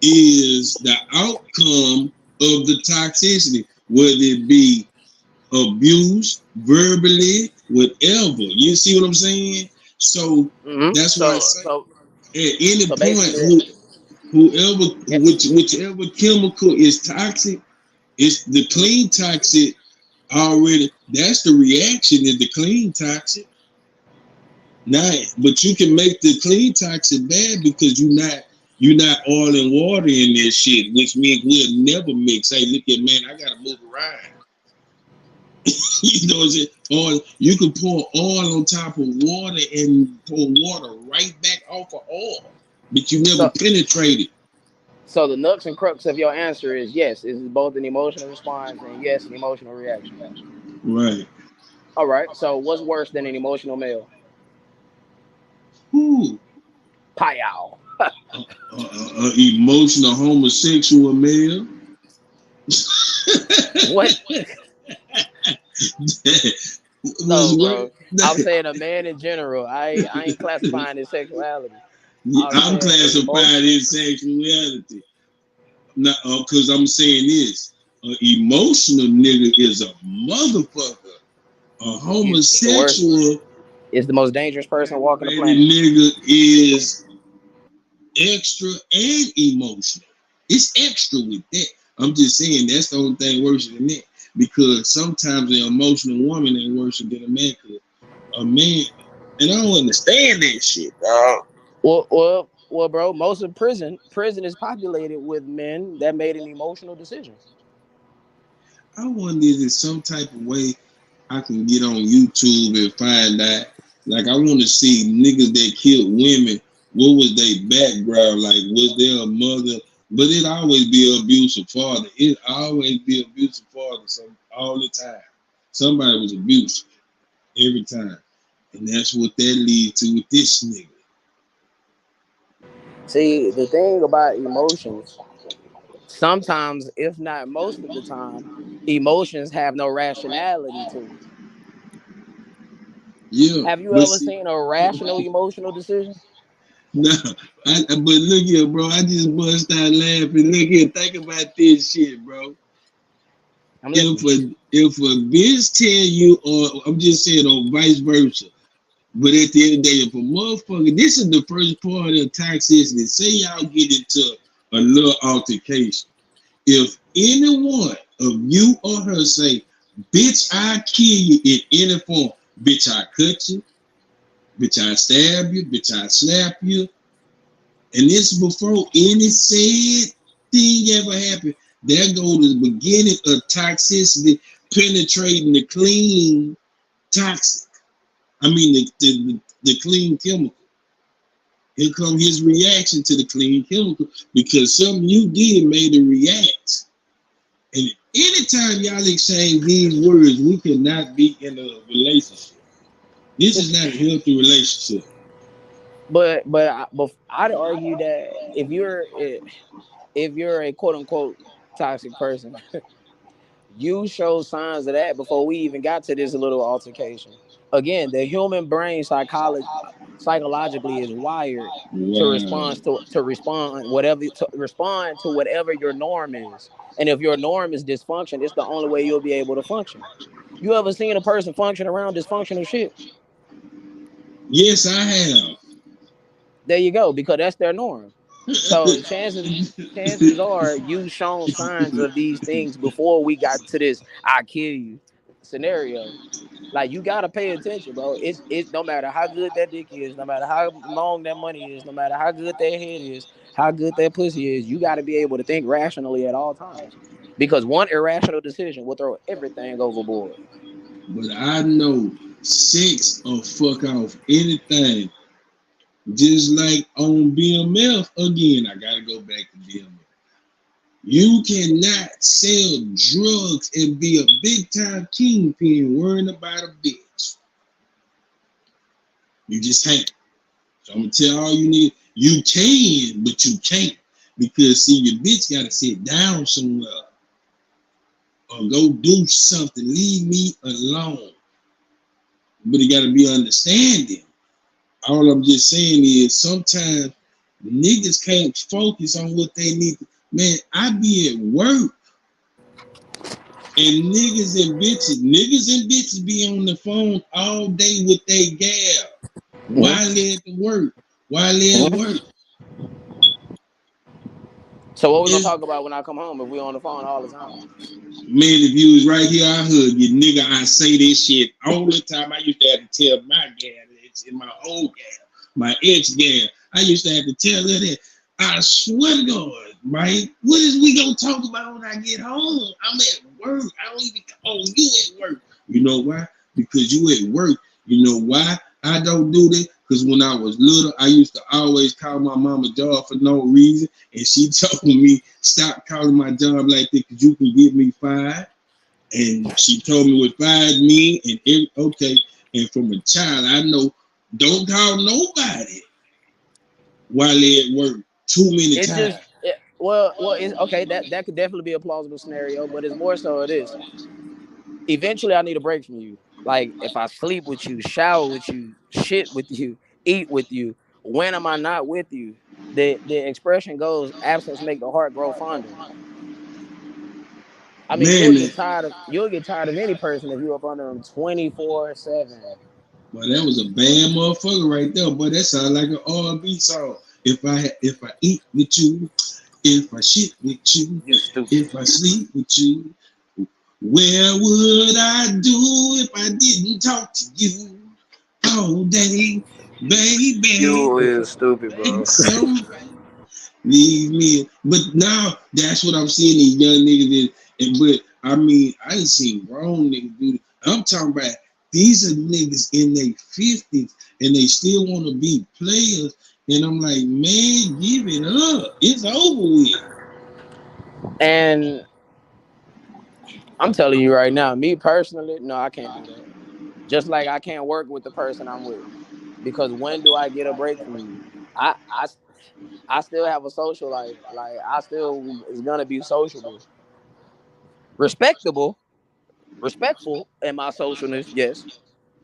is the outcome of the toxicity, whether it be abuse, verbally, whatever. You see what I'm saying? So Mm-hmm. that's why I say at any So point, basically, whichever chemical is toxic, it's the clean toxic already. That's the reaction is the clean toxic. Now, but you can make the clean toxic bad because you're not oil and water in this shit, which means we'll never mix. Hey, look at man, I gotta move around. You know what I'm saying? Or you can pour oil on top of water and pour water right back off of oil, but you never so penetrate it. so the nuts and crux of your answer is yes. It is both an emotional response and yes, an emotional reaction. Right. All right. So what's worse than an emotional male? Ooh. Pow. Emotional homosexual male. What? Was No, what? bro. I'm saying a man in general. I ain't classifying his sexuality. I'm I'm saying an classifying emotional. his sexuality. Not because I'm saying this. An emotional nigga is a motherfucker. A It's the worst. homosexual It's the most dangerous person walking the aggravated planet. nigga is extra and emotional. It's extra with that. I'm just saying that's the only thing worse than that. Because sometimes an emotional woman ain't worse than a man could. A man, and I don't understand that shit, dog. Well, bro. Most of prison is populated with men that made an emotional decision. I wonder if there's some type of way I can get on YouTube and find out. Like, I want to see niggas that killed women. What was their background? Like, was there a mother? But it always be an abusive father. It always be an abusive father. So all the time, somebody was abusive every time, and that's what that leads to with this nigga. See, the thing about emotions, sometimes, if not most of the time, emotions have no rationality to them. Yeah, Have you but ever see, seen a rational emotional decision? no, but look here, bro. I just bust out laughing. Look here, think about this shit, bro. I'm if listening. a bitch tell you, or I'm just saying, or vice versa. But at the end of the day, if a motherfucker, this is the first part of toxicity. Say y'all get into a little altercation. If any one of you or her say, "Bitch, I kill you in any form," bitch, I cut you, bitch, I stab you, bitch, I slap you, and this before any said thing ever happened. There go to the beginning of toxicity penetrating the clean toxic. I mean the clean chemical. Here come his reaction to the clean chemical because something you did made it react. And anytime y'all exchange these words, we cannot be in a relationship. This is not a healthy relationship. But I'd argue that if you're a quote unquote toxic person, you show signs of that before we even got to this little altercation. again, the human brain psychologically is wired to Wow. respond to whatever your norm is. And if your norm is dysfunction, it's the only way you'll be able to function. You ever seen a person function around dysfunctional shit? Yes, I have. There you go, because that's their norm. So chances are you shown signs of these things before we got to this "I kill you" scenario. Like, you gotta pay attention, bro. It's no matter how good that dick is, no matter how long that money is, no matter how good that head is, how good that pussy is, you gotta be able to think rationally at all times. Because one irrational decision will throw everything overboard. But I know sex or fuck off anything. Just like on BMF, again, I gotta go back to BMF. You cannot sell drugs and be a big time kingpin worrying about a bitch. You just can't. So I'm gonna tell all you need. You can, but you can't. Because see, your bitch gotta sit down somewhere or go do something. Leave me alone. But it gotta be understanding. All I'm just saying is sometimes niggas can't focus on what they need. Man, I be at work and niggas and bitches be on the phone all day with they gal. Mm-hmm. Why they at the work? Why they at Mm-hmm. work? So what we gonna It's, talk about when I come home if we on the phone all the time? man, if you was right here, I hug you, nigga. I say this shit all the time. I used to have to tell my gal, it's in my old gal, my ex gal. I used to have to tell her that. I swear to God, Mike, what is we gonna talk about when I get home? I'm at work. I don't even call you at work. You know why? Because you at work. You know why I don't do that? Because when I was little, I used to always call my mama job for no reason. And she told me, stop calling my job like that because you can get me fired. And she told me what fired me and okay. And from a child, I know don't call nobody while they at work too many It times. just it's okay. That could definitely be a plausible scenario, but it's more so it is. Eventually, I need a break from you. Like, if I sleep with you, shower with you, shit with you, eat with you, when am I not with you? The expression goes, absence make the heart grow fonder. I mean, Man, you'll get tired of any person if you're up under them 24/7. well, that was a bad motherfucker right there. But that sounds like an R&B song. If I eat with you, if I shit with you, You stupid. if I sleep with you, where would I do if I didn't talk to you all day, baby? You is stupid, Make bro. some leave me. But now that's what I'm seeing these young niggas but I mean, I ain't seen grown niggas do it. I'm talking about these are niggas in their 50s and they still want to be players. And I'm like, man, give it up. It's over with. And I'm telling you right now, me personally, no, I can't do that. Just like I can't work with the person I'm with. Because when do I get a break from you? I I I still have a social life. Like, I still is gonna be sociable, respectable, respectful in my socialness, yes,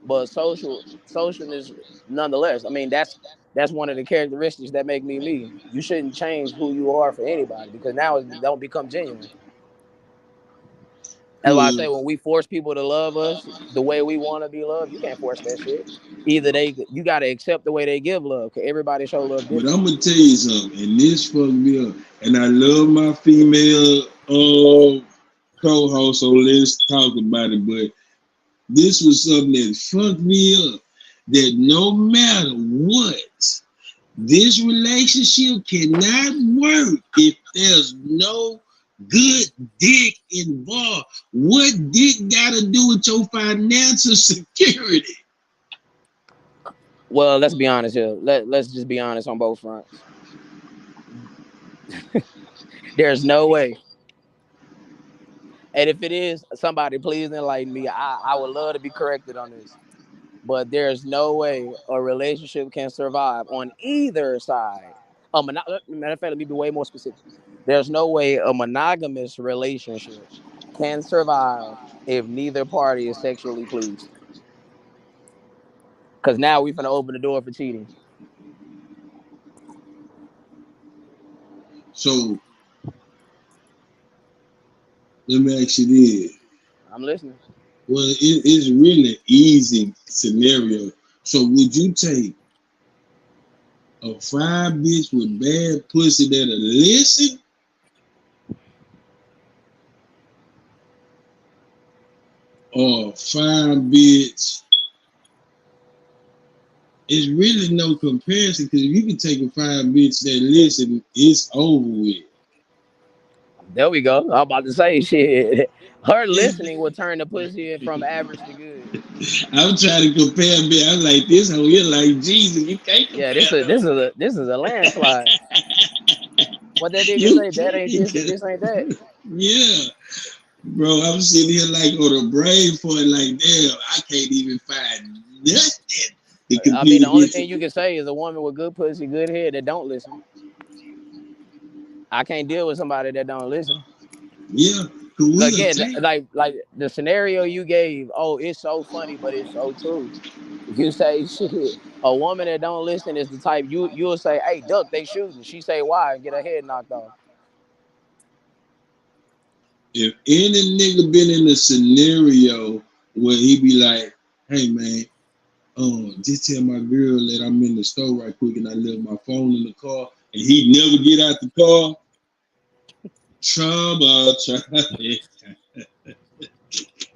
but socialness nonetheless. I mean, that's one of the characteristics that make me me. You shouldn't change who you are for anybody because now it don't become genuine. That's why I say when we force people to love us the way we want to be loved, you can't force that shit. Either you got to accept the way they give love because everybody show love But I'm differently. gonna tell you something, and this fucked me up. And I love my female co-host, so let's talk about it. But this was something that fucked me up. That no matter what, this relationship cannot work if there's no good dick involved. What dick got to do with your financial security? Well, let's be honest here. Let's just be honest on both fronts. There's no way. And if it is, somebody please enlighten me. I would love to be corrected on this. But there's no way a relationship can survive on either side. Matter of fact, let me be way more specific. There's no way a monogamous relationship can survive if neither party is sexually pleased. Cause now we finna open the door for cheating. So let me ask you this. I'm listening. Well, it's really an easy scenario. So would you take a fine bitch with bad pussy that'll listen, or a fine bitch? It's really no comparison, because if you can take a fine bitch that listen, it's over with. There we go. I'm about to say shit. Her listening will turn the pussy from average to good. I'm trying to compare, bitch. I'm like, this whole here like Jesus. You can't Yeah, compare them. this is a landslide. What that nigga You say? That ain't this and can't. this ain't that. Yeah. Bro, I'm sitting here like on a brain for it, like, damn, I can't even find nothing to I mean, compete the only against thing you it. can say is a woman with good pussy, good head that don't listen. I can't deal with somebody that don't listen. Yeah, because we'll Again, take. like the scenario you gave. Oh, it's so funny, but it's so true. You say shit. A woman that don't listen is the type you'll say, "Hey, duck, they shooting." She say, "Why?" and get her head knocked off. If any nigga been in a scenario where he be like, hey man, just tell my girl that I'm in the store right quick and I left my phone in the car, and he never get out the car, trouble.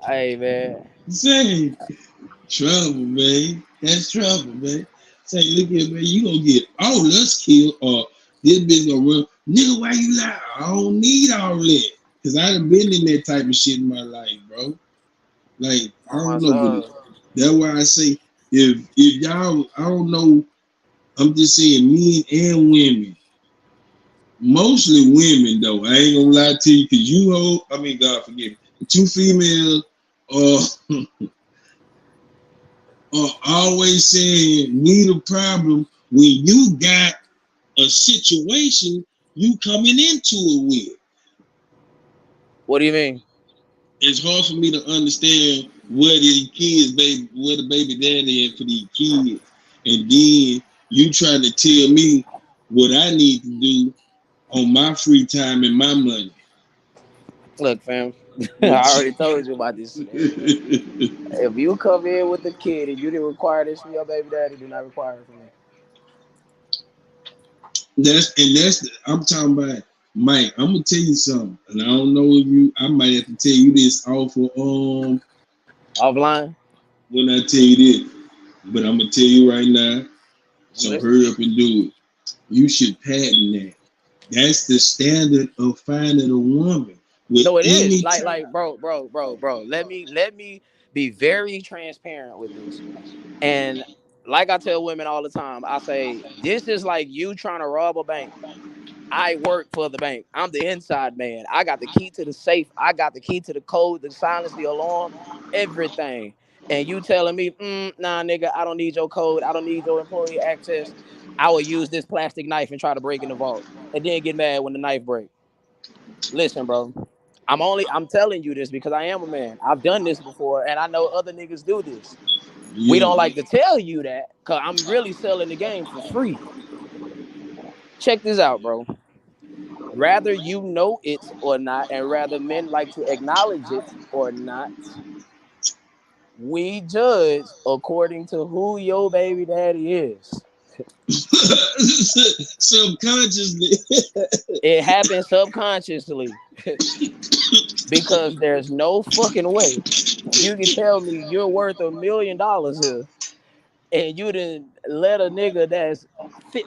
Hey man, Say, trouble, man. That's trouble, man. Say, look here, man, you gonna get all us killed, or this bitch gonna run. Nigga, why you lie? I don't need all that. Cause I done been in that type of shit in my life, bro. Like, I on my don't know, but soul. that's why I say, if y'all, I don't know, I'm just saying men and women. Mostly women though. I ain't gonna lie to you, cause you hold, I mean, God forgive me. Two females uh are always saying we the problem when you got a situation you coming into it with. What do you mean? It's hard for me to understand where the kids, baby, where the baby daddy is for these kids, and then you trying to tell me what I need to do on my free time and my money. Look, fam. I already told you about this scenario. If you come in with a kid and you didn't require this from your baby daddy, do not require it from me. that's I'm talking about, Mike. I'm gonna tell you something, and I don't know if you. I might have to tell you this awful Offline, when I tell you this, but I'm gonna tell you right now. I'm So listening. hurry up and do it. You should patent that. That's the standard of finding a woman with No, it is. any Bro. Let me be very transparent with this. And like I tell women all the time, I say this is like you trying to rob a bank. I work for the bank. I'm the inside man. I got the key to the safe. I got the key to the code, the silence, the alarm, everything. And you telling me, nah, nigga, I don't need your code. I don't need your employee access. I will use this plastic knife and try to break in the vault, and then get mad when the knife breaks. Listen, bro. I'm telling you this because I am a man. I've done this before, and I know other niggas do this. We yeah. don't like to tell you that because I'm really selling the game for free. Check this out, bro. Rather you know it or not, and rather men like to acknowledge it or not, we judge according to who your baby daddy is. Subconsciously. It happens subconsciously because there's no fucking way you can tell me you're worth $1 million here and you didn't let a nigga that's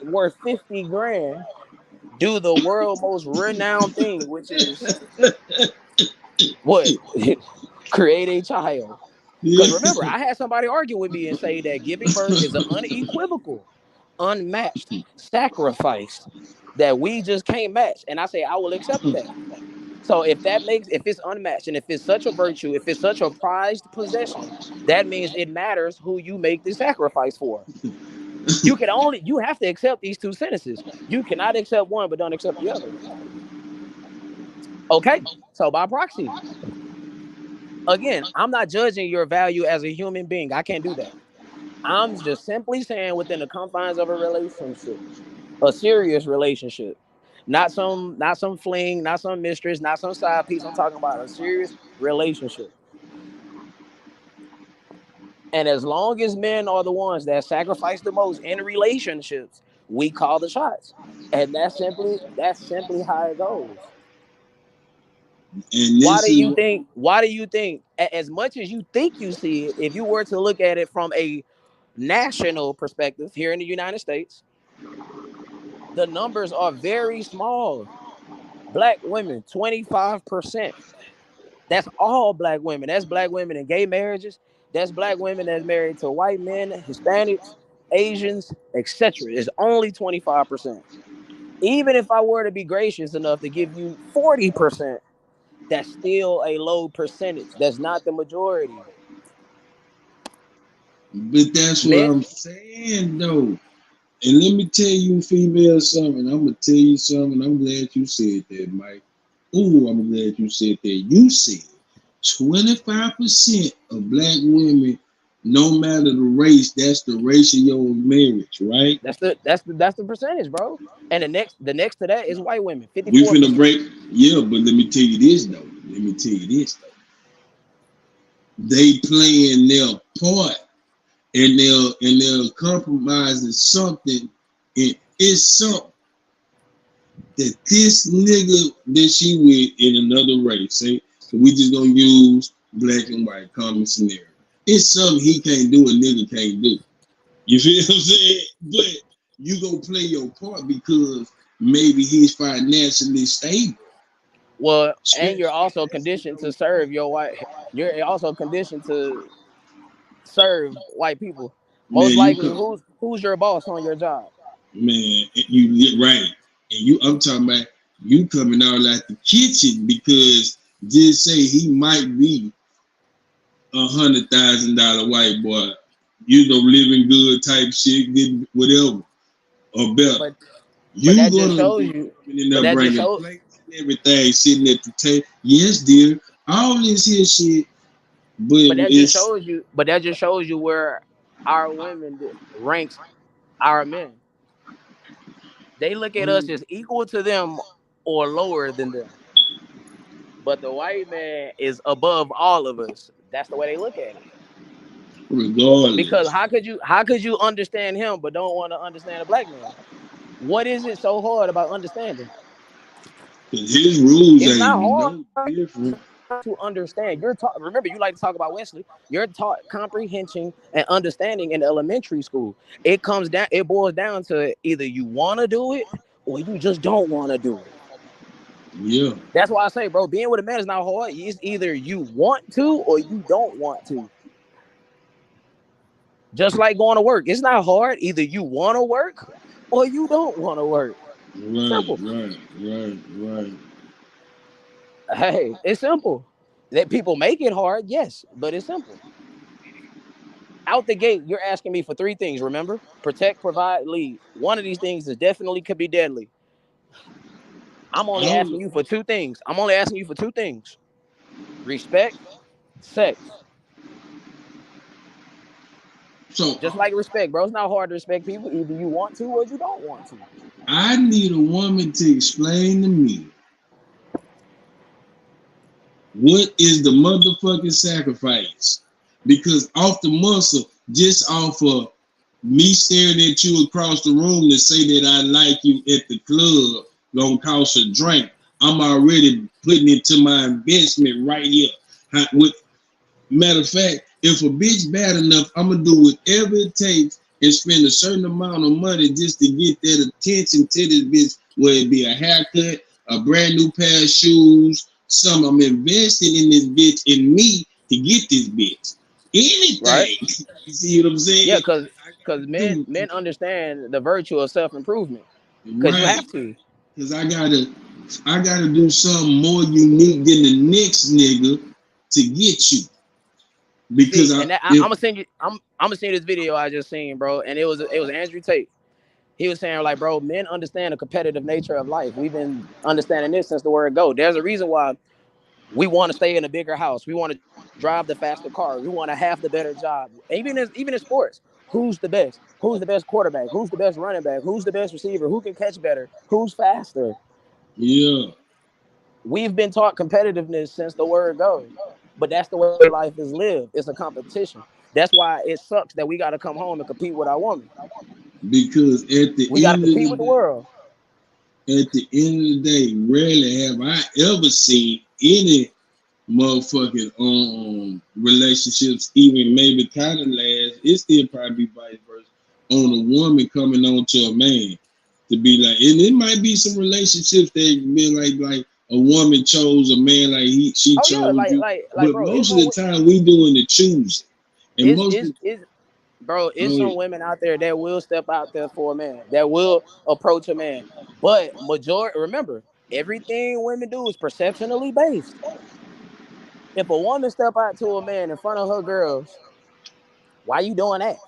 worth 50 grand do the world most renowned thing, which is what? Create a child. Because remember, I had somebody argue with me and say that giving birth is an unequivocal, unmatched sacrifice that we just can't match. And I say, I will accept that. So if it's unmatched and if it's such a virtue, if it's such a prized possession, that means it matters who you make the sacrifice for. You have to accept these two sentences. You cannot accept one, but don't accept the other. Okay. So by proxy, again, I'm not judging your value as a human being. I can't do that. I'm just simply saying within the confines of a relationship, a serious relationship, not some fling, not some mistress, not some side piece. I'm talking about a serious relationship. And as long as men are the ones that sacrifice the most in relationships, we call the shots. And that's simply how it goes. And Why this do you is think? Why do you think? As much as you think you see it, if you were to look at it from a national perspective here in the United States, the numbers are very small. Black women, 25%. That's all black women. That's black women in gay marriages. That's black women that's married to white men, Hispanics, Asians, etc. It's only 25%. Even if I were to be gracious enough to give you 40%, that's still a low percentage. That's not the majority. but that's what Men, I'm saying though. And let me tell you, female, something. I'm gonna tell you something. I'm glad you said that, Mike. Ooh, I'm glad you said that. You said 25% of black women, no matter the race, that's the ratio of marriage, right? that's the percentage, bro. And the next to that is white women, We finna 54%. break. Yeah, but let me tell you this though. Let me tell you this though. They playing their part and they'll compromising something. And it's something that this nigga that she with in another race, say, so we just gonna use black and white common scenario. It's something he can't do, a nigga can't do. You feel what I'm saying? But you gonna play your part because maybe he's financially stable. Well, and you're also Especially conditioned to those serve your white. You're also conditioned to serve white people. man, Most you likely, come who's your boss on your job? man, you get right. And I'm talking about you coming out like the kitchen because just say he might be $100,000 white boy, living good type shit, getting whatever or better. But but You that just gonna shows be you. coming in But there that just bringing shows. plates and everything, sitting at the table. Yes, dear, all this here shit, but But that just it's shows you. But that just shows you where our women ranks our men. They look at us as equal to them or lower than them. But the white man is above all of us. That's the way they look at it. Because regardless. how could you understand him but don't want to understand a black man? What is it so hard about understanding? Cause his rules It's not ain't hard no different. to understand. You're taught. Remember, you like to talk about Wesley. You're taught comprehension and understanding in elementary school. It comes down. It boils down to either you want to do it or you just don't want to do it. Yeah. That's why I say, bro, being with a man is not hard. It's either you want to or you don't want to. Just like going to work, it's not hard. Either you want to work or you don't want to work. Right, Simple. right, right, right. Hey, it's simple. That people make it hard, yes, but it's simple. Out the gate, you're asking me for three things, remember? Protect, provide, lead. One of these things is definitely could be deadly. I'm I only don't asking you for two things. I'm only asking you for two things. Respect, sex. so Just like respect, bro. It's not hard to respect people. Either you want to or you don't want to. I need a woman to explain to me what is the motherfucking sacrifice? Because off the muscle, just off of me staring at you across the room to say that I like you at the club, gonna cost a drink. I'm already putting it to my investment right here. With matter of fact, if a bitch bad enough, I'm gonna do whatever it takes and spend a certain amount of money just to get that attention to this bitch, whether it be a haircut, a brand new pair of shoes, some I'm investing in this bitch in me to get this bitch. Right? Anything. You see what I'm Yeah, saying? because men Do men understand the virtue of self-improvement. Because you right. have to. Cause I gotta do something more unique than the next nigga to get you. Because See, I and that, I'm if gonna send you. I'm gonna send you this video I just seen, bro. And it was Andrew Tate. He was saying like, bro, men understand the competitive nature of life. We've been understanding this since the word go. There's a reason why we want to stay in a bigger house. We want to drive the faster car. We want to have the better job. Even in sports, Who's the best? Who's the best quarterback? Who's the best running back? Who's the best receiver? Who can catch better? Who's faster? Yeah. We've been taught competitiveness since the word go, but that's the way life is lived. It's a competition. That's why it sucks that we got to come home and compete with our woman. Because We got to compete with the world. at the end of the day, rarely have I ever seen any motherfucking relationships even maybe kind of last. It still probably be vice versa on a woman coming on to a man to be like, and it might be some relationships that been like a woman chose a man like she Oh yeah, chose you, like but bro, most of the time we doing the choosing, and most of it's bro, it's oh some women out there that will step out there for a man, that will approach a man. But majority, remember, everything women do is perceptionally based. If a woman step out to a man in front of her girls, why you doing that?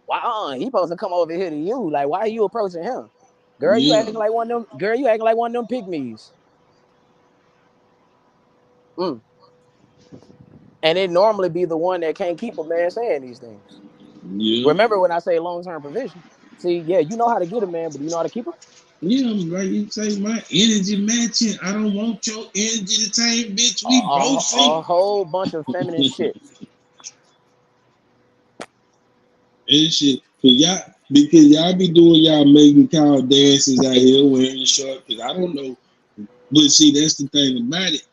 Why he supposed to come over here to you? Like, why are you approaching him? Girl, you yeah. acting like one of them. Girl, you acting like one of them pygmies. Mm. And it normally be the one that can't keep a man saying these things. Yeah. Remember when I say long-term provision? See, yeah, you know how to get a man, but do you know how to keep him? Yeah, I'm like you say, my energy matching. I don't want your energy the same, bitch. A, We both a single. whole bunch of feminine shit. And shit. Because y'all be doing y'all making cow dances out here wearing your short. Because I don't know. But see, that's the thing about it.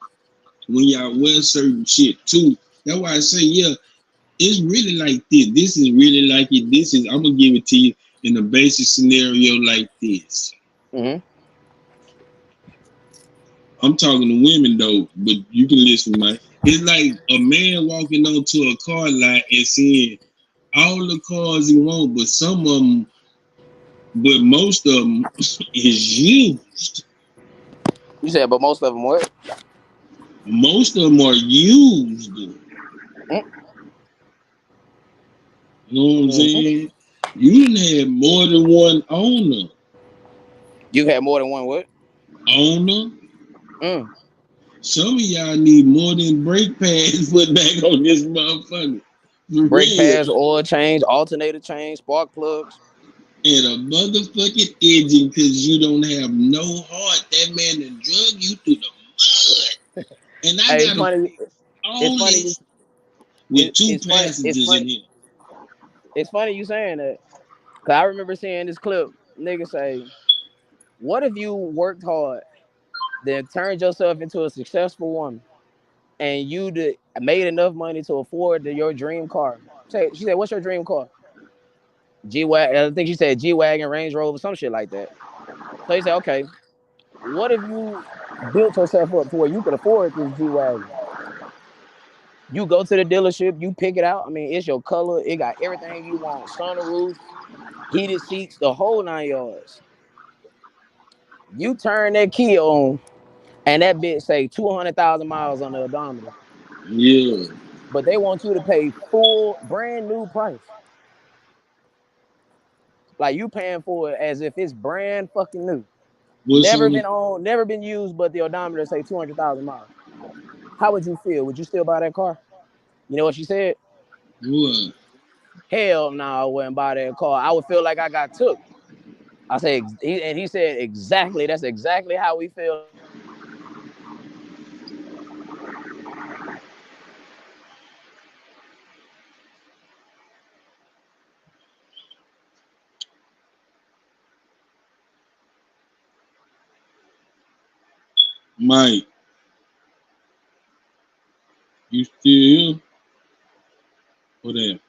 When y'all wear certain shit too. That's why I say, yeah, it's really like this. This is really like it. This is, I'm going to give it to you in a basic scenario like this. Mm-hmm. I'm talking to women though, but you can listen, man. It's like a man walking onto a car lot and seeing all the cars he wants, but some of them, but most of them is used. You said, but most of them what? Most of them are used. You know what I'm Mm-hmm. saying? You didn't have more than one owner. You had more than one what? Owner. Mm. Some of y'all need more than brake pads put back on this motherfucker. For Brake real. pads, oil change, alternator change, spark plugs. And a motherfucking engine because you don't have no heart. That man that drug you through the mud. And I Hey, got a It's only funny. with two It's funny. It's passengers in funny. here. It's funny you saying that. Cause I remember seeing this clip. Nigga say, "What if you worked hard, then turned yourself into a successful woman, and you made enough money to afford your dream car?" She said, "What's your dream car?" G wagon. I think she said G wagon, Range Rover, some shit like that. So he said, "Okay, what if you built yourself up to where you could afford this G wagon? You go to the dealership, you pick it out. I mean, it's your color. It got everything you want: sunroof, heated seats, the whole 9 yards. You turn that key on, and that bitch say 200,000 miles on the odometer. Yeah. But they want you to pay full brand new price. Like you paying for it as if it's brand fucking new. What's Never on been the on, never been used, but the odometer say 200,000 miles. How would you feel? Would you still buy that car?" You know what she said? what? Hell no, I wouldn't buy that car. I would feel like I got took. I said, and he said exactly. That's exactly how we feel. Mike, you still here? What that?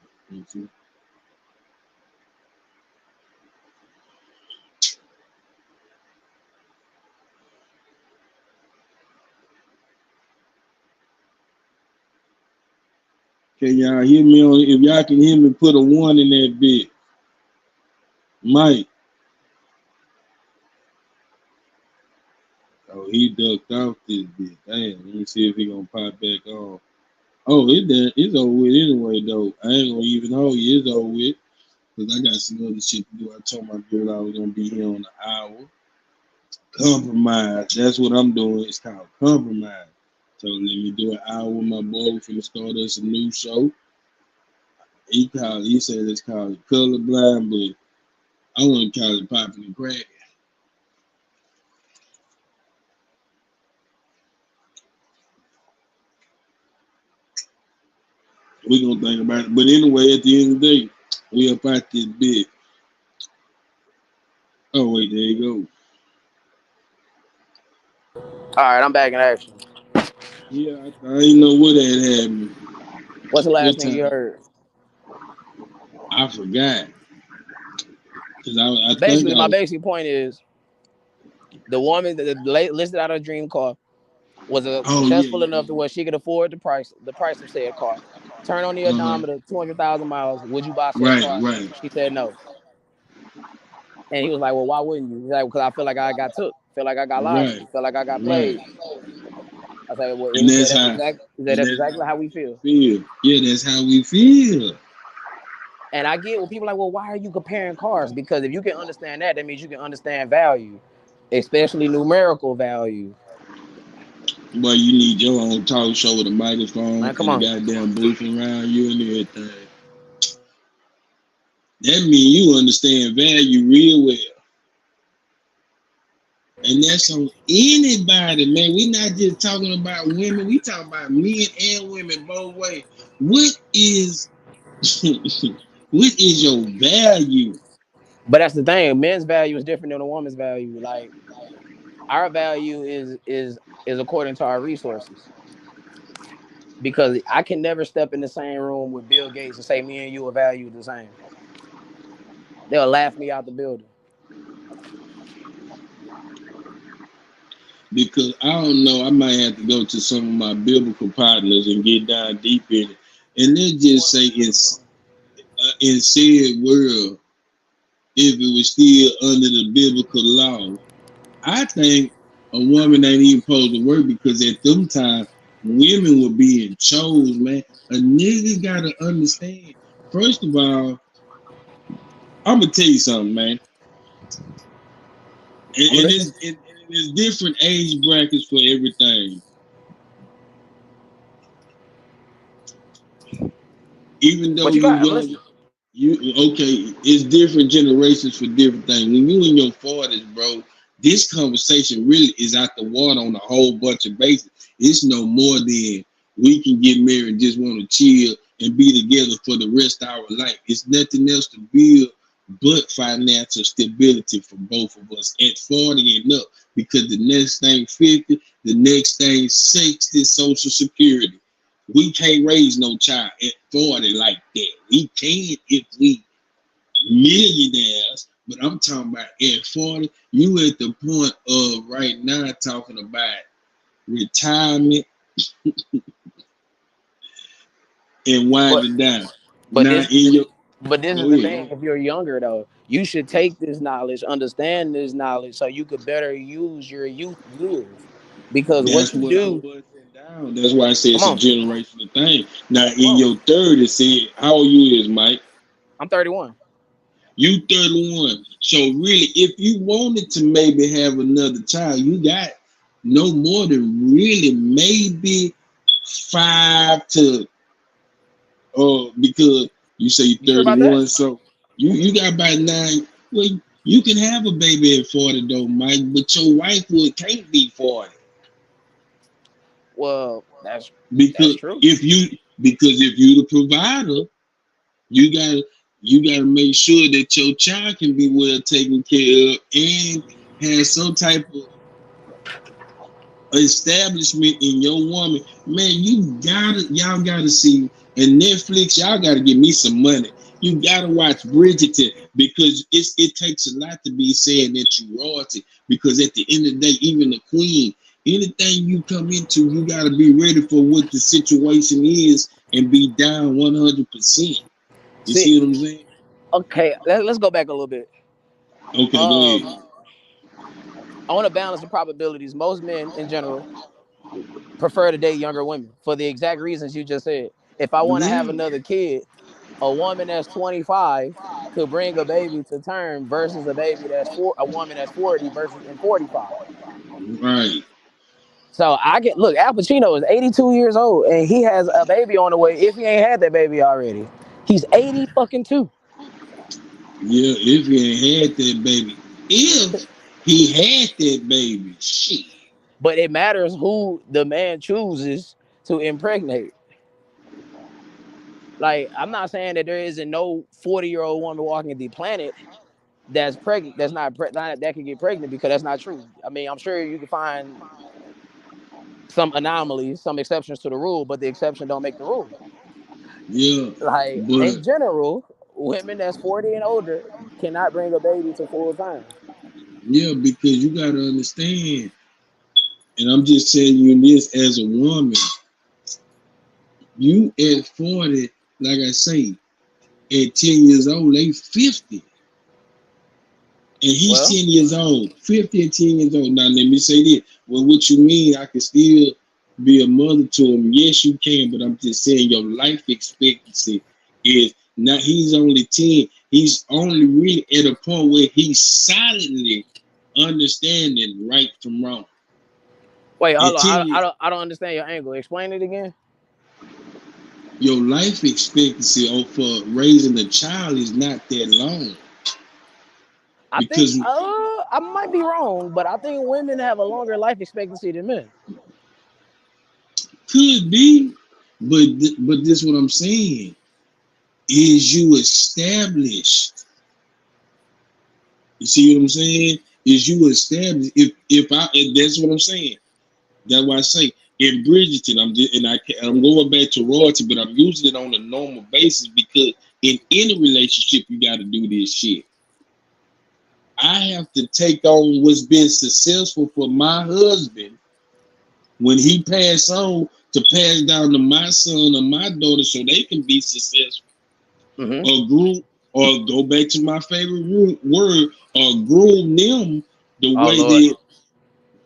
Can y'all hear me on if y'all can hear me, put a one in that bit. Mike. Oh, he ducked off this bit. Damn, let me see if he gonna pop back on. Oh, it's over with anyway though. I ain't gonna even hold you, it's over with. Cause I got some other shit to do. I told my girl I was gonna be here on an hour. Compromise. That's what I'm doing. It's called compromise. So let me do an hour with my boy. We're finna start us a new show. He said it's called colorblind, but I want to call it popping and crack. We gonna think about it. But anyway, at the end of the day, we up out this bit. Oh wait, there you All right, I'm back in action. go. Yeah, I ain't know what that happened. What's the last What thing you time? heard? I forgot. Cause I think Basically, I my was. basic point is the woman that listed out her dream car was Oh yeah, successful yeah, enough to where she could afford the price of said car. Turn on the yeah. odometer, 200,000 miles. Would you buy said Right, car? right, She said no. And he was like, well, why wouldn't you? He's like, because I feel like I got took. Feel like I got lied right, to. Feel like I got right. played. I said, well, and And he said that's that's how, exactly and that's how how we we feel. feel. Yeah, that's how we feel. And I get when people are like, well, why are you comparing cars? Because if you can understand that, that means you can understand value, especially numerical value. But you need your own talk show with a microphone Man, come and a on. goddamn booth around you and everything. That means you understand value real well. And that's on anybody, man. We're not just talking about women, we talking about men and women both ways. What is what is your value? But that's the thing. Men's value is different than a woman's value. Like our value is according to our resources. Because I can never step in the same room with Bill Gates and say me and you are valued the same. They'll laugh me out the building. Because I don't know, I might have to go to some of my biblical partners and get down deep in it. And they just say in said world, if it was still under the biblical law, I think a woman ain't even supposed to work because at them times women were being chose, man. A nigga gotta understand. First of all, I'm gonna tell you something, man. I'm listening. And it's different age brackets for everything. Even though What you you got? I'm young, listening. you okay, it's different generations for different things. When you in your 40s, bro, this conversation really is out the water on a whole bunch of bases. It's no more than we can get married and just want to chill and be together for the rest of our life. It's nothing else to build but financial stability for both of us at 40 and up. Because the next thing 50, the next thing 60, Social Security. We can't raise no child at 40 like that. We can if we millionaires, but I'm talking about at 40, you at the point of right now talking about retirement and But winding down. but Now this in your but this is go the ahead. thing. If you're younger though, you should take this knowledge, understand this knowledge, so you could better use your youth years. Because what That's you what I'm do, busting down. That's why I say come it's a on, generational thing. Now come in on. your 30s, see how old you is, Mike? I'm 31. You 31. So really, if you wanted to maybe have another child, you got no more than really maybe 5 to because you say You sure about that? 31, so you got about 9. Well, you can have a baby at 40 though, Mike, but your wife would can't be 40 Well, that's because true. if you the provider, you got you got to make sure that your child can be well taken care of and have some type of establishment in your woman. Man, y'all gotta see. And Netflix, y'all gotta give me some money. You gotta watch Bridgerton because it takes a lot to be saying that you royalty. Because at the end of the day, even the queen, anything you come into, you gotta be ready for what the situation is and be down 100%. You See, see what I'm saying? okay, let's go back a little bit. Okay, go Um, ahead. I want to balance the probabilities. Most men in general prefer to date younger women for the exact reasons you just said. If I want to have Yeah, another kid, a woman that's 25 could bring a baby to term versus a woman that's 40 versus in 45. right. So I get look, Al Pacino is 82 years old and he has a baby on the way if he ain't had that baby already. He's 80 fucking 2. Yeah, if he ain't had that baby. If he had that baby, shit. But it matters who the man chooses to impregnate. Like, I'm not saying that there isn't no 40-year-old woman walking the planet that's pregnant, that's not that can get pregnant, because that's not true. I mean, I'm sure you can find some anomalies, some exceptions to the rule, but the exception don't make the rule. Yeah, Like, but in general, women that's 40 and older cannot bring a baby to full time. yeah, because you gotta understand, and I'm just telling you this as a woman, you at 40, like I say, at 10 years old, they 50. And he's Well, 10 years old, 50 and 10 years old. Now, let me say this. Well, what you mean, I can still be a mother to him? Yes, you can, but I'm just saying your life expectancy is now he's only 10. He's only really at a point where he's solidly understanding right from wrong. wait, At hold on. 10 years, I don't understand your angle. Explain it again. your life expectancy for raising a child is not that long. I think Because I might be wrong, but I think women have a longer life expectancy than men. could be, but this is what I'm saying. Is you established? You see what I'm saying? Is you established? If I and that's what I'm saying. That's why I say in Bridgerton, I'm going back to royalty, but I'm using it on a normal basis because in any relationship you got to do this shit. I have to take on what's been successful for my husband when he passed on to pass down to my son or my daughter so they can be successful. Mm-hmm. Or groom, or go back to my favorite word, or groom them the Oh way Lord. that,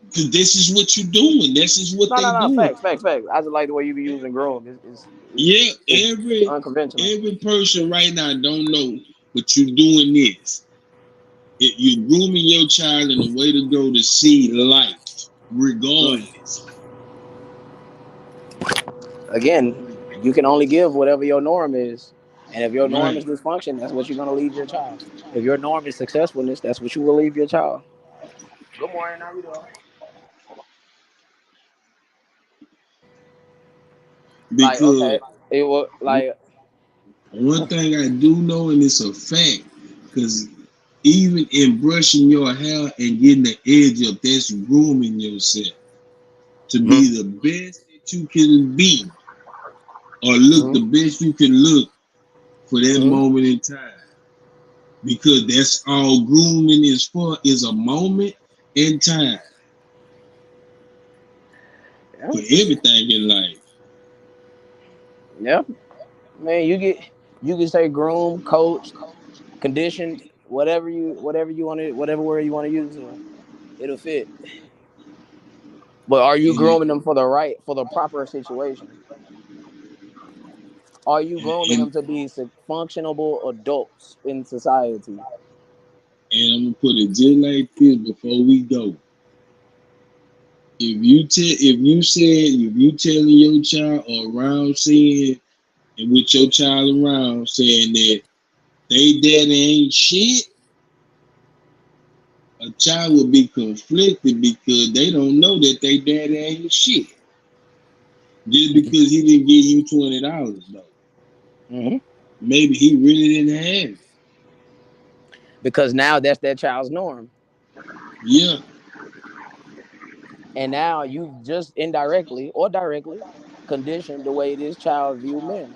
because this is what you're doing. This is what No, they no, no. doing. Facts. I just like the way you be using groom. Yeah, It's every unconventional. every person right now don't know, but you're doing this. You're grooming your child in a way to go to see life, Mm. regardless. Again, you can only give whatever your norm is. And if your norm Right. is dysfunction, that's what you're gonna leave your child. If your norm is successfulness, that's what you will leave your child. Good morning, how you doing? Like, okay. Because It was like one thing I do know, and it's a fact, because even in brushing your hair and getting the edge up, that's grooming yourself to Mhm. be the best that you can be, or look Mhm. the best you can look for that Mhm. moment in time. Because that's all grooming is for, is a moment in time Yeah. for everything in life. Yeah. Man, you can say groom, coach, conditioned, whatever you want to, whatever word you want to use, it'll fit. But are you And, grooming them for the proper situation? Are you grooming and, them to be functionable adults in society? and I'm gonna put it just like this before we go. If you telling your child or around saying, and with your child around saying that they daddy ain't shit, a child will be conflicted because they don't know that they daddy ain't shit. Just because he didn't give you $20 though. Hmm. Maybe he really didn't have it. Because now that's that child's norm, Yeah. and now you just indirectly or directly conditioned the way this child view men.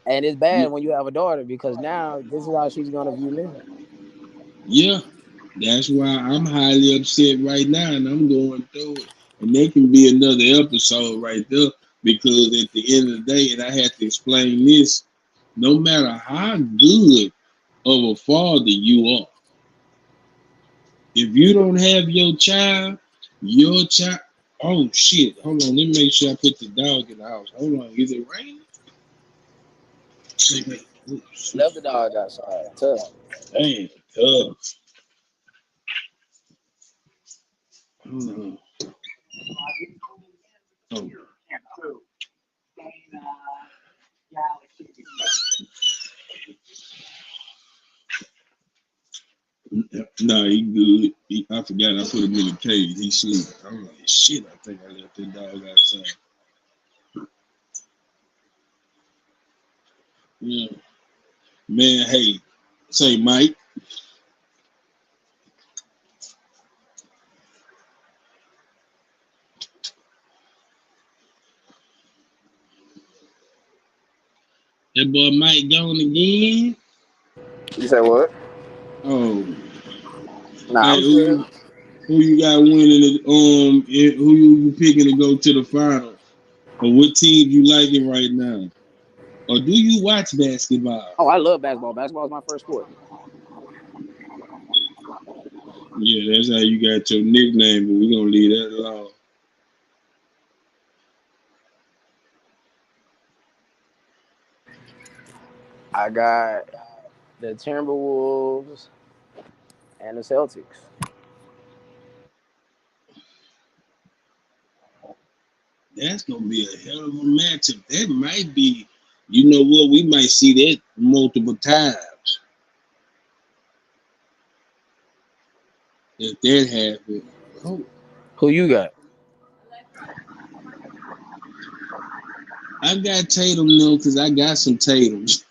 And it's Yeah. bad when you have a daughter because now this is how she's gonna view men. Yeah. That's why I'm highly upset right now and I'm going through it. And there can be another episode right there because at the end of the day, and I had to explain this, no matter how good of a father you are, if you don't have your child, oh shit, hold on, let me make sure I put the dog in the house. Hold on, is it raining? Oops. Love the dog outside. Tough. Damn, tough. Hold on. Oh. Nah, he good. I forgot I put him in the cage. He sleep. I'm like, shit, I think I left that dog outside. Yeah. Man, hey, say Mike. That boy Mike gone again. You say what? Oh, Nah, hey, I'm still. who you got winning the who you picking to go to the final? Or what team you liking right now? Or do you watch basketball? Oh, I love basketball. Basketball is my first sport. Yeah, that's how you got your nickname, but we're gonna leave that alone. I got the Timberwolves and the Celtics. That's gonna be a hell of a matchup. That might be, you know what, we might see that multiple times if that happens. Who you got? I got Tatum though, because I got some Tatums.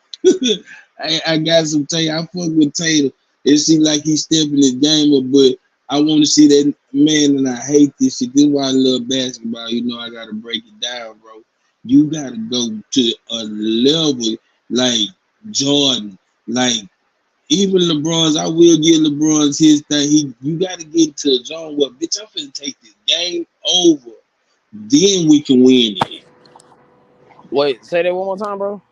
I got some Tatum. I fuck with Tatum. It seems like he's stepping his game up, but I want to see that man, and I hate this shit. This is why I love basketball. You know, I got to break it down, bro. You got to go to a level like Jordan, like even LeBron's. I will give LeBron's his thing. You got to get to a zone where, bitch, I'm finna take this game over. Then we can win it. Wait, say that one more time, bro.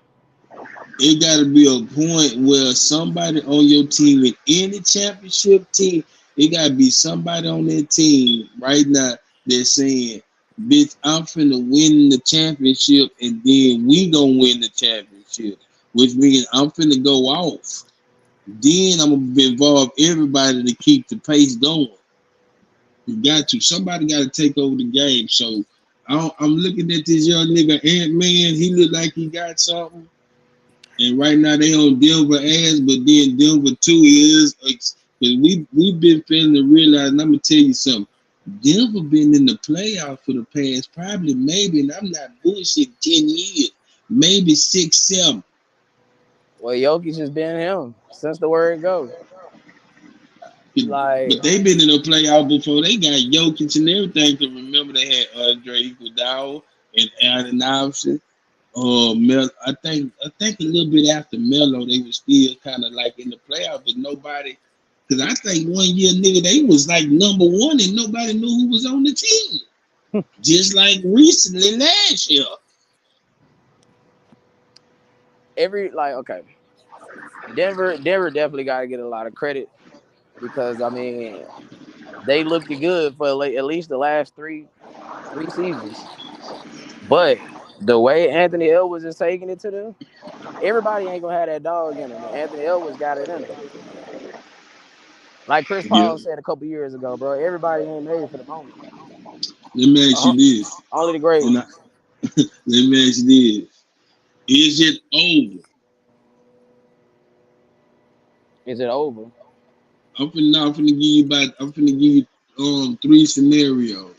It got to be a point where somebody on your team, in any championship team, it got to be somebody on that team right now that's saying, bitch, I'm finna win the championship and then we gonna win the championship, which means I'm finna go off. Then I'm gonna involve everybody to keep the pace going. You got to. Somebody got to take over the game. So I'm looking at this young nigga, Ant-Man. He look like he got something. And right now they on Denver ass, but then Denver too is because we've been failing to realize. And I'm gonna tell you something. Denver been in the playoff for the past probably maybe, and I'm not bullshit, 10 years, maybe 6, 7. Well, Jokic has been him since the word go. Like, But they been in the playoff before. They got Jokic and everything. Cause remember they had Andre Iguodala and Allen Iverson. I think a little bit after Melo, they were still kind of like in the playoff, but nobody. Because I think one year, nigga, they was like number one, and nobody knew who was on the team. Just like recently last year. okay, Denver definitely got to get a lot of credit because I mean they looked good for at least the last three seasons. But the way Anthony Edwards is taking it to them, everybody ain't gonna have that dog in them. And Anthony Edwards got it in him. Like Chris Yeah. Paul said a couple years ago, bro. Everybody ain't made for the moment. Let me ask you this. Only the great And ones. let me ask you this. Is it over? Is it over? I'm finna give you 3 scenarios.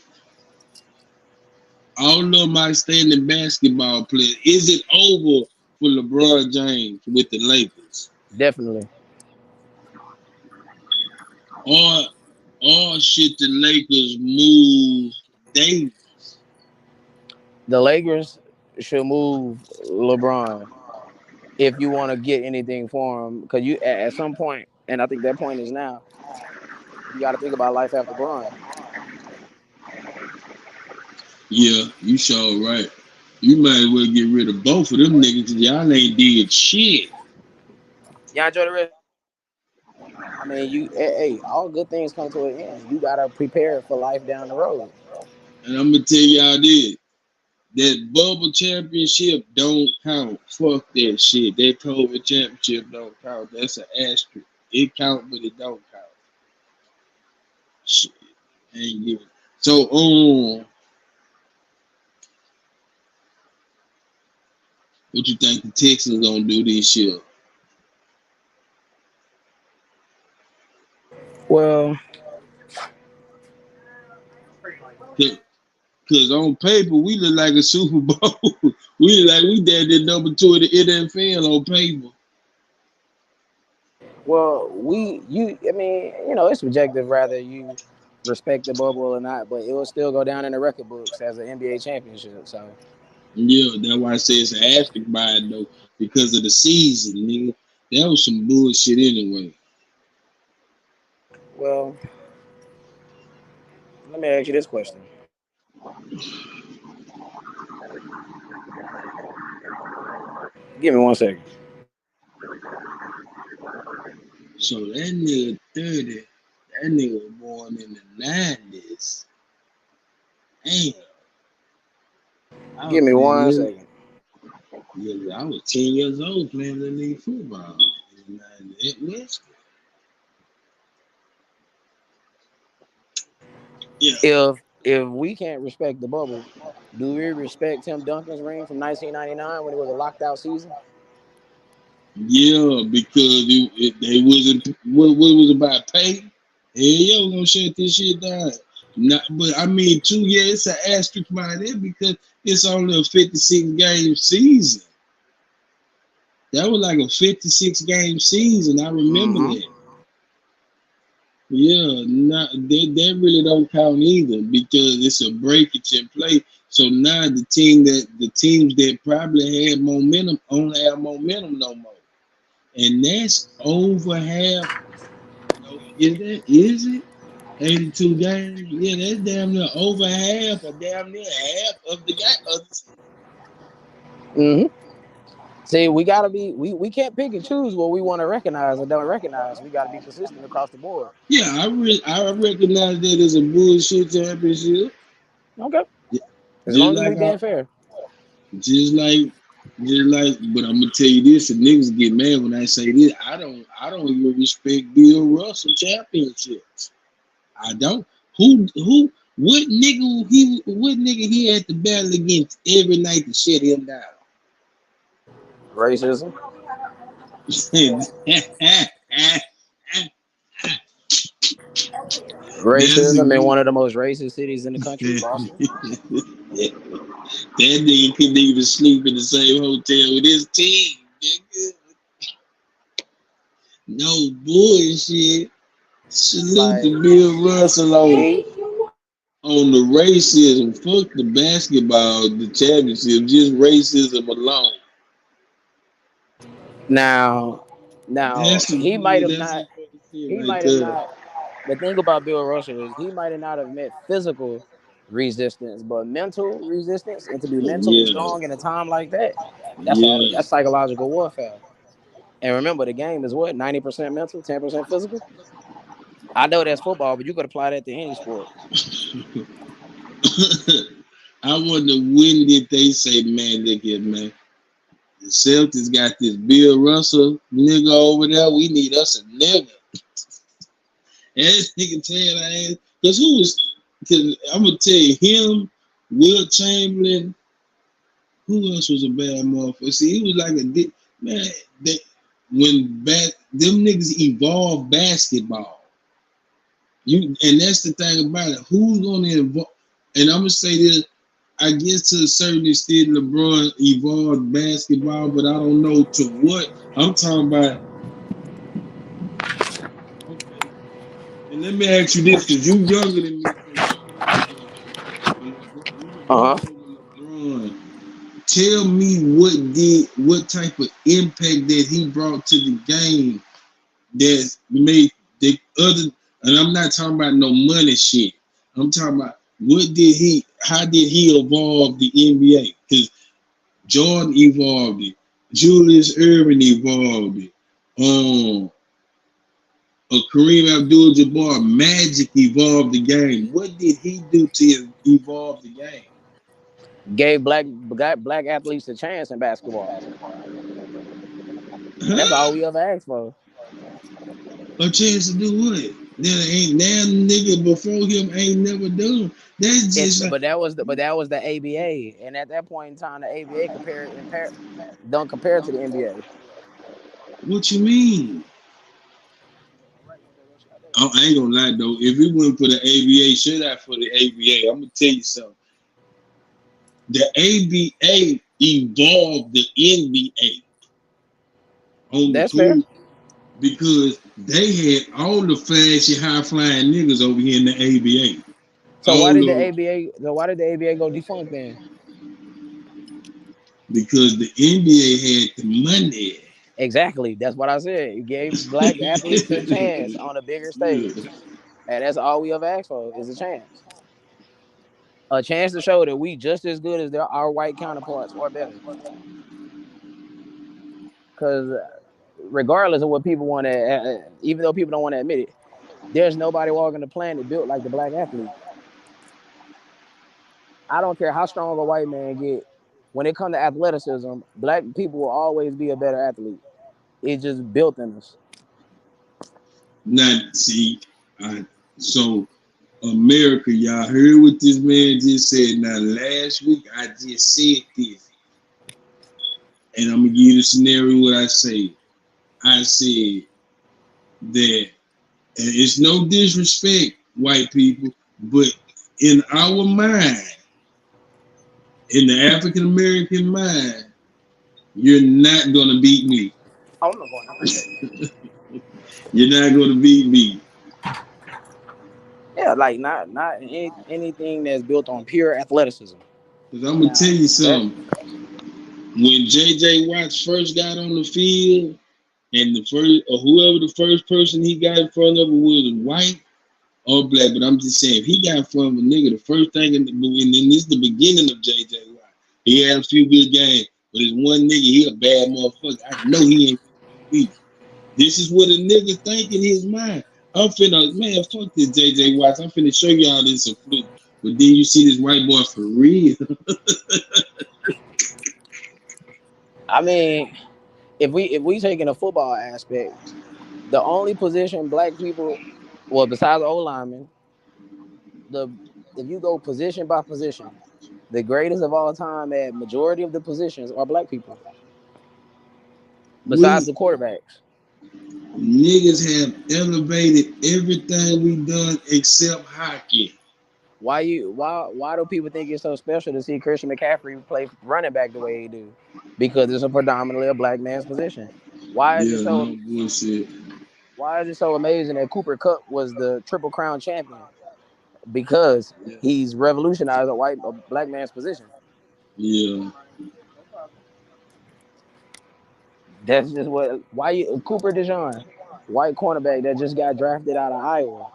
All of my standing basketball players. Is it over for LeBron James with the Lakers? Definitely. Or should the Lakers move Davis? The Lakers should move LeBron if you want to get anything for him. Because you at some point, and I think that point is now, you got to think about life after Bron. Yeah, you sure right. You might as well get rid of both of them niggas because y'all ain't did shit. Y'all enjoy the rest. I mean, hey, all good things come to an end. You gotta prepare for life down the road. And I'm gonna tell y'all this. That bubble championship don't count. Fuck that shit. That COVID championship don't count. That's an asterisk. It count, but it don't count. Shit. Ain't giving. So, What you think the Texans gonna do this year? Well, Cause on paper we look like a Super Bowl. We look like we down there number 2 in the NFL on paper. well, I mean, it's subjective rather you respect the bubble or not, but it will still go down in the record books as an NBA championship. So, Yeah, that's why I say it's an asterisk by it though, because of the season, nigga. That was some bullshit anyway. well, let me ask you this question. Give me 1 second. So that nigga 30, that nigga was born in the 90s. Damn, I Give was me 10 years, 1 second. yeah, I was 10 years old playing the league football in the 90s at West. Yeah, If we can't respect the bubble, do we respect Tim Duncan's ring from 1999 when it was a locked out season? yeah, because they wasn't what was about pay. Hey, yo, gonna shut this shit down. Not, but I mean, too, yeah, it's an asterisk by that because it's only a 56 game season. That was like a 56 game season. I remember Mm-hmm. that. Yeah, not that really don't count either because it's a breakage in play. So now the teams that probably had momentum don't have momentum no more. And that's over half. No, is it 82 games? Yeah, that's damn near over half or damn near half of the game. Mm-hmm. See, we gotta be we can't pick and choose what we want to recognize or don't recognize. We gotta be consistent across the board. Yeah, I recognize that as a bullshit championship. Okay. As Just long as we like I being fair. just like just like but I'm gonna tell you this, and niggas get mad when I say this. I don't even respect Bill Russell championships. I don't. Who what nigga he had to battle against every night to shut him down? Racism. That's a Racism in good. one of the most racist cities in the country, Boston. That nigga couldn't even sleep in the same hotel with his team. Nigga. No bullshit. Salute Like to Bill Russell he on the racism. Fuck the basketball, the championship. Just racism alone. now now That's some he might good. have That's not some funny shit he right might have there. not the thing about Bill Russell is he might have not have met physical resistance, but mental resistance, and to be mentally Yeah, strong in a time like that, yeah, that's psychological warfare. And remember, the game is what 90% mental, 10% physical. I know that's football, but you could apply that to any sport. I wonder when did they say, man, look here, man. The Celtics got this Bill Russell nigga over there. We need us a nigga. And this nigga tell our ass, because I'm going to tell you, him, Will Chamberlain, who else was a bad motherfucker? See, he was like man, they, them niggas evolved basketball. And that's the thing about it. Who's going to evolve? And I'm going to say this, I guess to a certain extent, LeBron evolved basketball, but I don't know to what. I'm talking about. Okay, and let me ask you this, because you younger than me, so you can answer this. You Uh huh. know LeBron. Tell me what type of impact that he brought to the game that made the other. And I'm not talking about no money shit. I'm talking about how did he evolve the NBA? Because Jordan evolved it. Julius Erving evolved it. Kareem Abdul-Jabbar, Magic evolved the game. What did he do to evolve the game? Gave black athletes a chance in basketball, and that's all Huh? we ever asked for. A chance to do what? That ain't now nigga before him ain't never done. That's just like, But that was the ABA, and at that point in time, the ABA don't compare to the NBA. what you mean? I ain't gonna lie though. If it went for the ABA, should I for the ABA? I'm gonna tell you something. The ABA evolved the NBA on the That's fair. court because they had all the flashy, high flying niggas over here in the ABA. So why All did the of ABA? So why did the ABA go defunct then? because the NBA had the money. Exactly. That's what I said. It gave black athletes a chance on a bigger Yeah. stage, and that's all we ever asked for is a chance to show that we just as good as our white counterparts or better. Because regardless of what people want to, even though people don't want to admit it, there's nobody walking the planet built like the black athlete. I don't care how strong a white man get. When it comes to athleticism, black people will always be a better athlete. It's just built in us. Now, see, so America, y'all heard what this man just said. Now, last week I just said this, and I'm gonna give you the scenario. What I say, I said that, and it's no disrespect, white people, but in our mind, in the African American mind, you're not gonna beat me. Oh, I'm not going to. You're not gonna beat me. Yeah, like not anything that's built on pure athleticism. Cause I'm gonna tell Now you that something. When JJ Watts first got on the field, and the first or whoever the first person he got in front of was white or black, but I'm just saying if he got in front of a nigga, the first thing and then this is the beginning of JJ Watt. He had a few good games, but it's one nigga, he a bad motherfucker. I know he ain't beat. This is what a nigga think in his mind. I'm finna, man, fuck this JJ Watts. I'm finna show y'all this a fluke. But then you see this white boy for real. I mean, if we taking a football aspect, the only position black people, well, besides O lineman, the if you go position by position, the greatest of all time at majority of the positions are black people. Besides We the quarterbacks. niggas have elevated everything we done except hockey. Why do people think it's so special to see Christian McCaffrey play running back the way he do? Because it's a predominantly a black man's position. Why is it Yeah, so no bullshit. why is it so amazing that Cooper Kupp was the Triple Crown champion? Because Yeah. he's revolutionized a black man's position. Yeah. That's just what why you Cooper DeJean, white cornerback that just got drafted out of Iowa.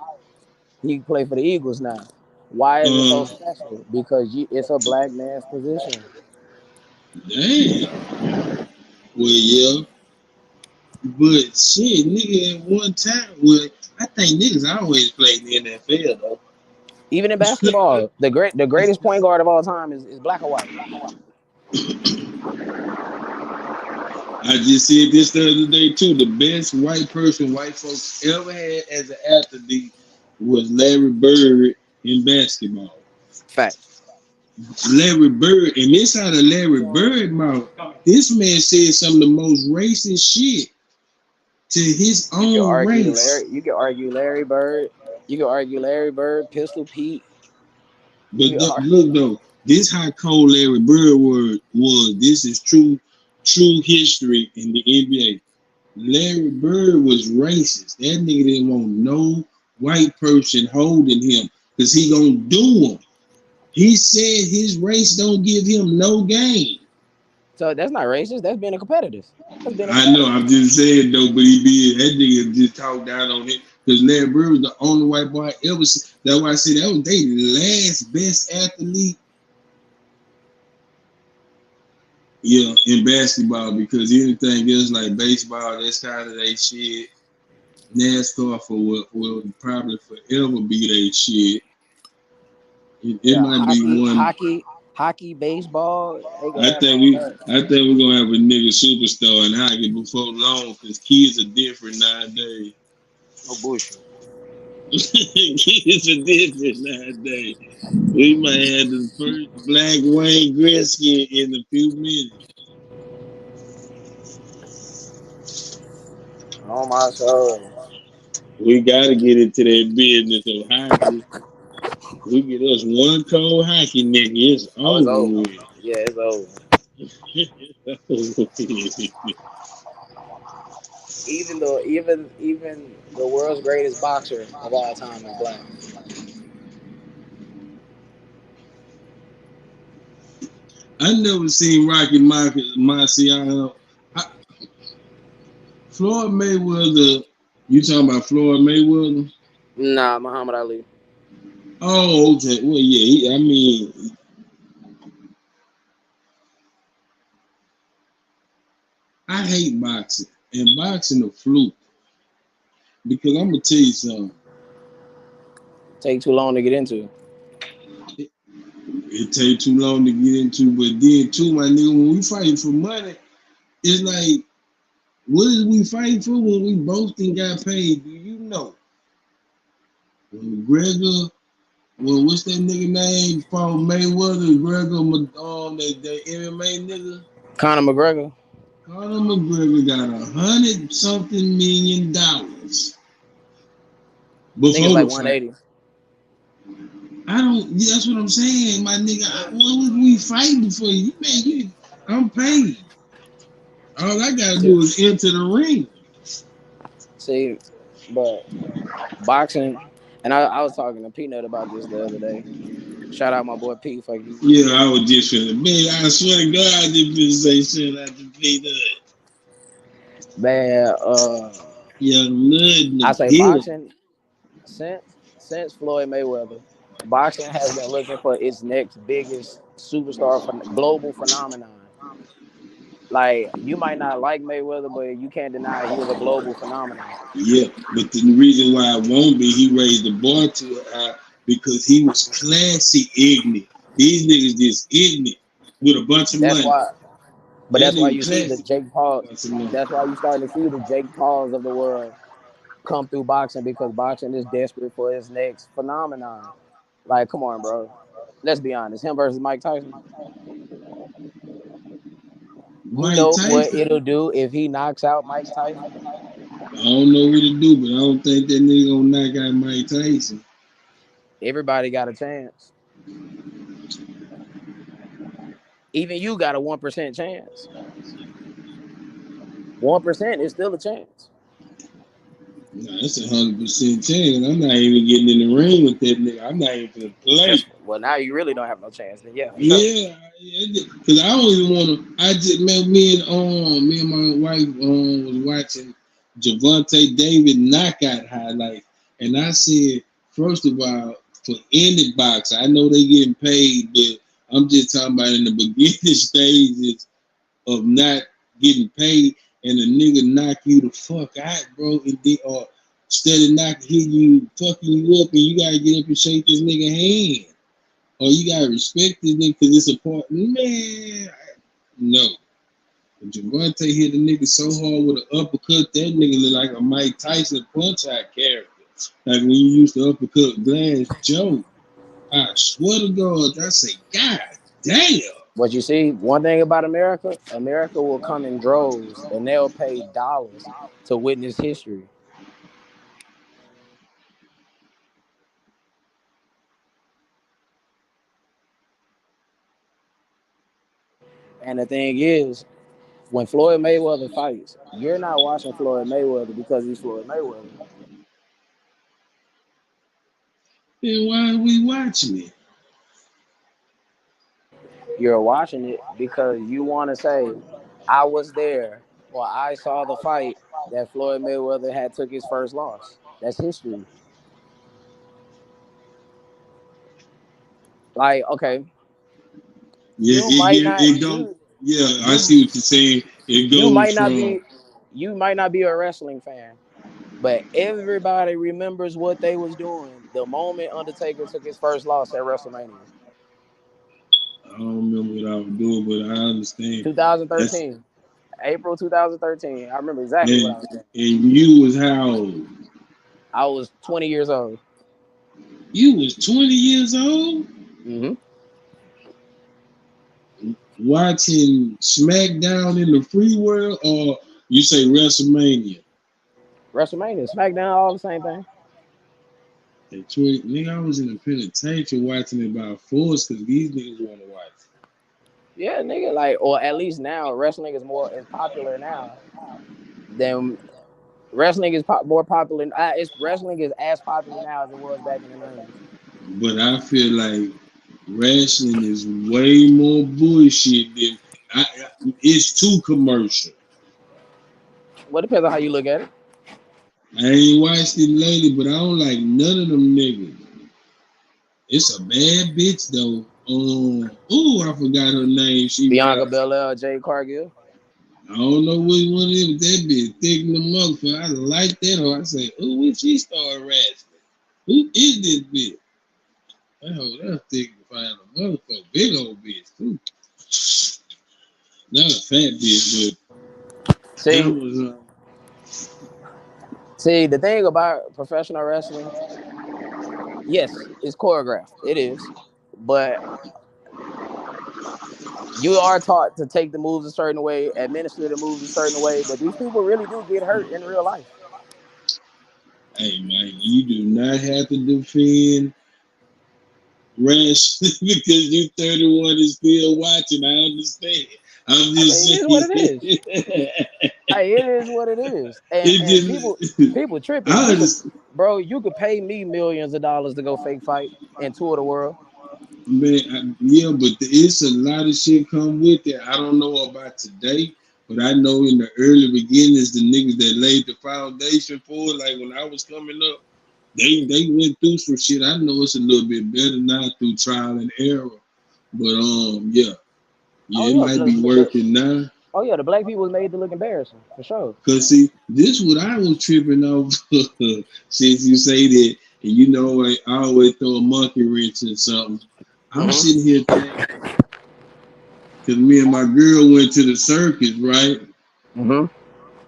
He play for the Eagles now. Why is it so Uh, special? Because it's a black man's position. damn. Well, yeah. But shit, nigga, at one time, well, I think niggas always played in the NFL though. Even in basketball, the greatest point guard of all time is black or white. I just said this the other day too. The best white person white folks ever had as an athlete was Larry Bird in basketball. Fact. Larry Bird, and this out of Larry Bird mouth. This man said some of the most racist shit to his You can own argue race. Larry. You can argue Larry Bird. You can argue Larry Bird, Pistol Pete. But You can argue. look though, this how cold Larry Bird was. This is true history in the NBA. Larry Bird was racist. That nigga didn't want no white person holding him because he gonna do him. He said his race don't give him no game. So that's not racist. That's being a competitive. That's being a I know, competitive. I'm just saying though, but he be that nigga just talk down on him because Larry Bird was the only white boy I ever seen. That's why I said that was their last best athlete. Yeah, in basketball because anything else like baseball, that's kind of they shit. NASCAR for what will probably forever be their shit. It Yeah, might be one. hockey, baseball. They gonna I have think all we, that. I think we're gonna have a nigga superstar in hockey before long because kids are different nowadays. No bullshit. It's a difference nowadays. We might have the first black Wayne Gretzky in a few minutes. Oh my soul. We gotta get into that business of hockey. We get us one cold hockey nigga, it's Oh, it's over over. with. Yeah, it's over. Even the world's greatest boxer of all time is black. I never seen Rocky Marciano. Floyd Mayweather. You talking about Floyd Mayweather? Nah, Muhammad Ali. Oh, okay. Well, yeah. I mean, I hate boxing, and boxing a fluke because I'm gonna tell you something. Take too long to get into. It take too long to get into, but then too, my nigga, when we fight for money, it's like, what is we fighting for when we both done got paid? Do you know? When McGregor, well, what's that nigga name? From Mayweather, McGregor, that MMA nigga. Conor McGregor. Conor McGregor got $100-something million I think it's before like the fight. 180. I don't. Yeah, that's what I'm saying, my nigga. What was we fighting for? You man, I'm paid. All I gotta See, do is enter the ring. see, but boxing, and I was talking to Peanut about this the other day. Shout out my boy Pete. Fuck you. Yeah, I was just finna. Man, I swear to God, I didn't finna say shit out the peanut. Man, Young Lud in I the say building. boxing since Floyd Mayweather, boxing has been looking for its next biggest superstar global phenomenon. Like you might not like Mayweather, but you can't deny he is a global phenomenon. Yeah, but the reason why it won't be, he raised the bar too high because he was classy ignorant. These niggas just ignorant with a bunch of That's money. why. But That that's why nigga you see the classy. Jake Paul. Bunch of money. That's why you starting to see the Jake Pauls of the world come through boxing because boxing is desperate for its next phenomenon. Like, come on, bro. Let's be honest. Him versus Mike Tyson. You Mike know what Tyson, it'll do if he knocks out Mike Tyson? I don't know what to do, but I don't think that nigga gonna knock out Mike Tyson. Everybody got a chance. Even you got a 1% chance. 1% is still a chance. Nah, that's 100% chance. I'm not even getting in the ring with that nigga. I'm not even gonna play. Well, now you really don't have no chance. Then yeah, for sure. Yeah, because I don't even want to. I just man, me and my wife was watching Javante David knockout highlights, and I said, first of all, for any boxer, I know they getting paid, but I'm just talking about in the beginning stages of not getting paid, and a nigga knock you the fuck out, bro, and then, or instead of knocking you, fucking you up, and you gotta get up and shake this nigga hand. Oh, you gotta respect this nigga because it's a part. Man, no. Javante hit a nigga so hard with an uppercut, that nigga look like a Mike Tyson punch out character. Like when you used to uppercut Glass Joe. I swear to God, I say, God damn. But you see, one thing about America, America will come in droves and they'll pay dollars to witness history. And the thing is, when Floyd Mayweather fights, you're not watching Floyd Mayweather because he's Floyd Mayweather. Then why are we watching it? You're watching it because you want to say, I was there or I saw the fight that Floyd Mayweather had took his first loss. That's history. Like, okay, Yeah, you might not it go. you Yeah, I you see what you're saying. It you goes might not from be you might not be a wrestling fan, but everybody remembers what they was doing the moment Undertaker took his first loss at WrestleMania. I don't remember what I was doing, but I understand. That's 2013. April 2013. I remember exactly what I and was doing. and you was how old? I was 20 years old. You was 20 years old Mm-hmm. watching SmackDown in the free world, or you say WrestleMania? WrestleMania, SmackDown, all the same thing. At 20, nigga, I was in the penitentiary watching it by force because these niggas want to watch it. Yeah, nigga, like, or at least now, wrestling is popular now than wrestling is more popular. It's wrestling is as popular now as it was back in the 90s. But I feel like wrestling is way more bullshit than it's too commercial. Well, it depends on how you look at it. I ain't watched it lately, but I don't like none of them niggas. It's a bad bitch though. I forgot her name. She Bianca was Belair, Jade Cargill. I don't know which one of them. That bitch thick in the motherfucker. I like that hoe. I say, oh, when she started wrestling? Who is this bitch? That hoe, that's thick to find a motherfucker. Big old bitch too. Not a fat bitch, but that See, was see, the thing about professional wrestling, yes, it's choreographed. It is, but you are taught to take the moves a certain way, administer the moves a certain way. But these people really do get hurt in real life. hey man, you do not have to defend wrestling because you 31 and still watching. I understand. I'm I just mean, it is what it is. saying. Hey, it is what it is. And people It people just, tripping. I understand. Bro, you could pay me millions of dollars to go fake fight and tour the world. Man, yeah, but it's a lot of shit come with it. I don't know about today, but I know in the early beginnings, the niggas that laid the foundation for it, like when I was coming up, they went through some shit. I know it's a little bit better now through trial and error, but yeah, Oh it yeah, might be working now. the black people was made to look embarrassing for sure. Cause see, this what I was tripping off since you say that, and you know I always throw a monkey wrench in something. I'm Mm-hmm. sitting here thinking. Cause me and my girl went to the circus, right? Mm-hmm.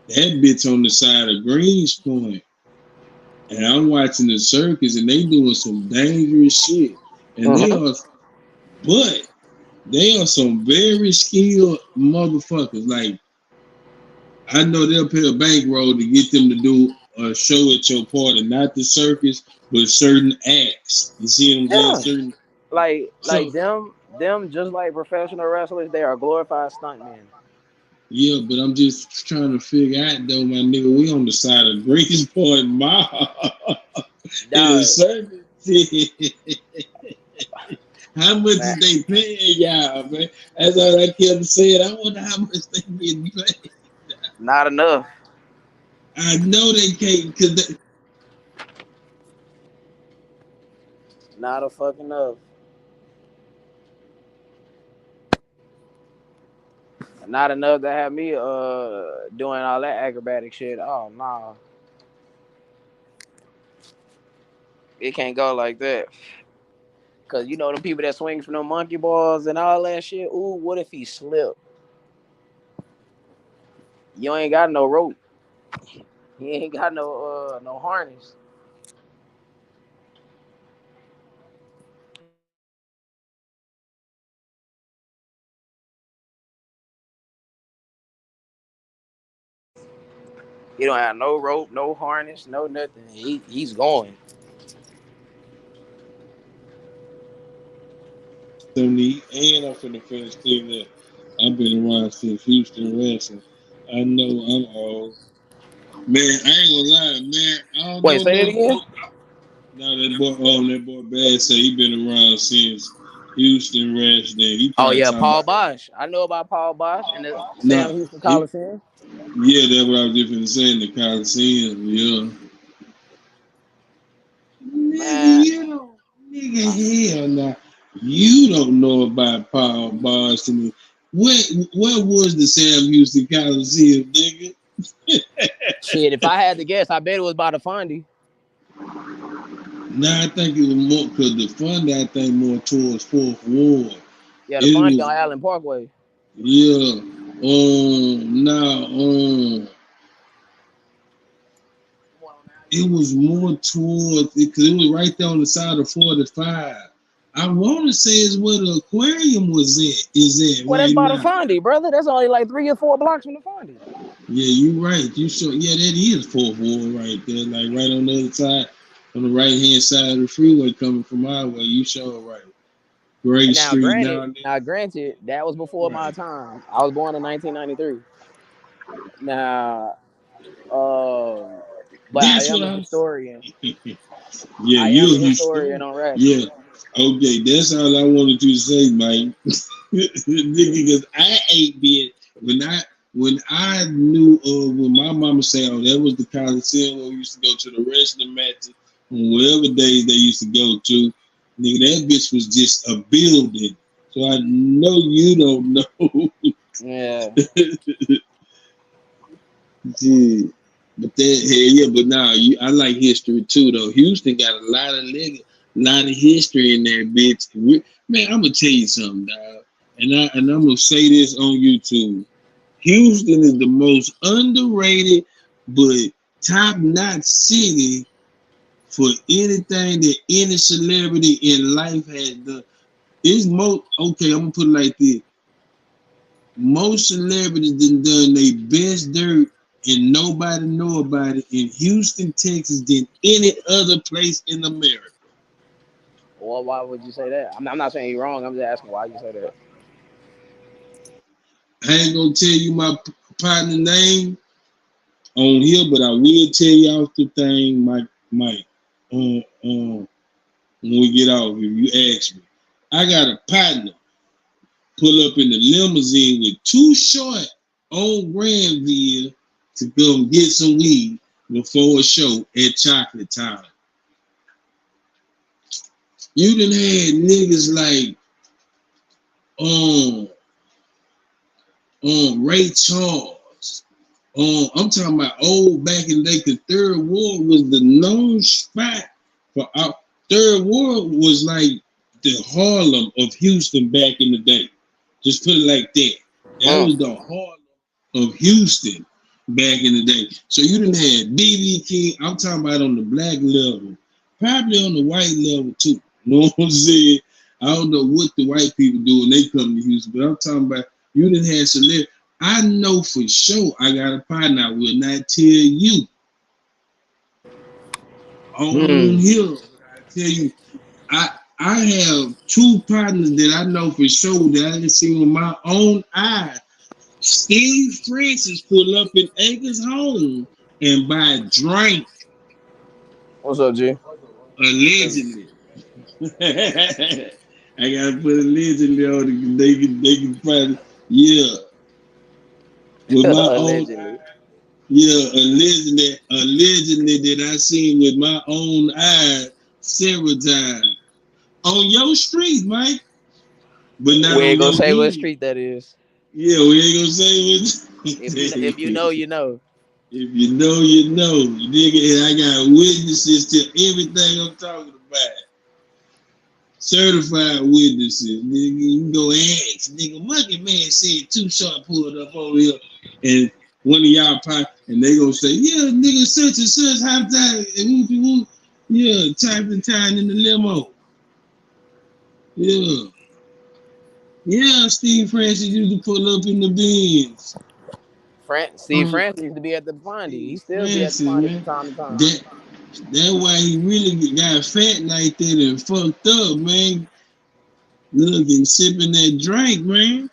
That bitch on the side of Greens Point. And I'm watching the circus and they doing some dangerous shit. And Mm-hmm. but they are some very skilled motherfuckers. Like, I know they'll pay a bankroll to get them to do a show at your party, not the circus, but certain acts. You see what I'm saying? Yeah. Certain. Like So, them just like professional wrestlers, they are glorified stuntmen. yeah, but I'm just trying to figure out though, my nigga, we on the side of Greens Point Mall. In a Dog, certain how much man, is they paying y'all, man? That's all I kept saying. I wonder how much they getting paid. not enough. I know they can't because Not a fucking enough. Not enough to have me doing all that acrobatic shit. Oh no. It can't go like that. Cause you know the people that swing from the monkey balls and all that shit. Ooh, what if he slipped? You ain't got no rope. He ain't got no harness. He don't have no rope, no harness, no nothing. He's going. and I'm finna finish cleaning up. I've been around since Houston wrestling. I know I'm old. Man, I ain't gonna lie, man. I don't Wait, know, say that again. motherfucker. No, that boy Bad said he been around since Houston wrestling. He Oh probably yeah, talking Paul about Bosch. I know about Paul Bosch and the nah. Sam Houston He, Coliseum. yeah, that's what I was just finna say in the Coliseum. Yeah. Nigga, Man, you don't, nigga, hell nah. You don't know about Paul Boston. Where was the Sam Houston Coliseum, nigga? shit. If I had to guess, I bet it was by the Fondy. Nah, I think it was more because the fund I think more towards Fourth Ward. Yeah, the It Fondy on was Allen Parkway. yeah. Now it was more towards because it was right there on the side of 45. I want to say it's where the aquarium is at Well, that's right by the now. Fondy, brother. That's only like 3 or 4 blocks from the Fondy. Yeah, you right. You sure? Yeah, that is 4-4 right there, like right on the other side, on the right hand side of the freeway coming from our way. You sure right. Great And now, Street granted, down that was before there. my Right. time. I was born in 1993. Now, um, but I That's am what a I was. historian. Yeah, I am a you're a historian historian. on rap. Yeah. Okay, that's all I wanted you to say, Mike. Because I ain't been when I knew when my mama said, "Oh, that was the Coliseum where we used to go to the wrestling matches on whatever days they used to go to." Nigga, that bitch was just a building. So I know you don't know. Yeah. Gee. But that yeah, but now I like history too though. Houston got a lot of history in there, bitch. Man, I'm gonna tell you something, dog. And I'm gonna say this on YouTube. Houston is the most underrated but top-notch city for anything that any celebrity in life has done. It's most okay, I'm gonna put it like this. Most celebrities done their best dirt and nobody know about it in Houston, Texas than any other place in America. Well, why would you say that? I'm not saying you're wrong. I'm just asking why you say that. I ain't gonna tell you my partner name on here, but I will tell you off the thing, Mike. When we get off, if you ask me, I got a partner pull up in the limousine with Too Short on Granville to go get some weed before a show at Chocolate Town. You done had niggas like Ray Charles. I'm talking about old back in the day, because Third Ward was the known spot for Third Ward was like the Harlem of Houston back in the day. Just put it like that. That was the Harlem of Houston back in the day. So you done had BB King. I'm talking about on the black level, probably on the white level too. You know what I'm saying? I don't know what the white people do when they come to Houston, but I'm talking about you done had celebrity. I know for sure I got a partner. I will not tell you on here. I tell you, I have two partners that I know for sure that I didn't see with my own eyes. Steve Francis pull up in Anchor's home and buy a drink. What's up, G? Allegedly. I gotta put allegedly on it. They can find it. Yeah. With my own Allegedly. yeah, allegedly that I seen with my own eyes several times. On your street, Mike. But not We on ain't gonna your say what end. street that is. Yeah, we ain't gonna say If you know, what. you know. If you know, you know. Nigga, and I got witnesses to everything I'm talking about. Certified witnesses. Nigga, you can go ask. Nigga, Monkey Man said Too Short pulled up over here and one of y'all and they gonna say, yeah, nigga, such and such, half time, and whoop, yeah, time to time in the limo. Yeah. Yeah, Steve Francis used to pull up in the Benz. Steve Francis used to be at the Fondy. He Steve still be at the Francis, Fondy from man. time to time. That's why he really got fat like that and fucked up, man. Looking, sipping that drink, man.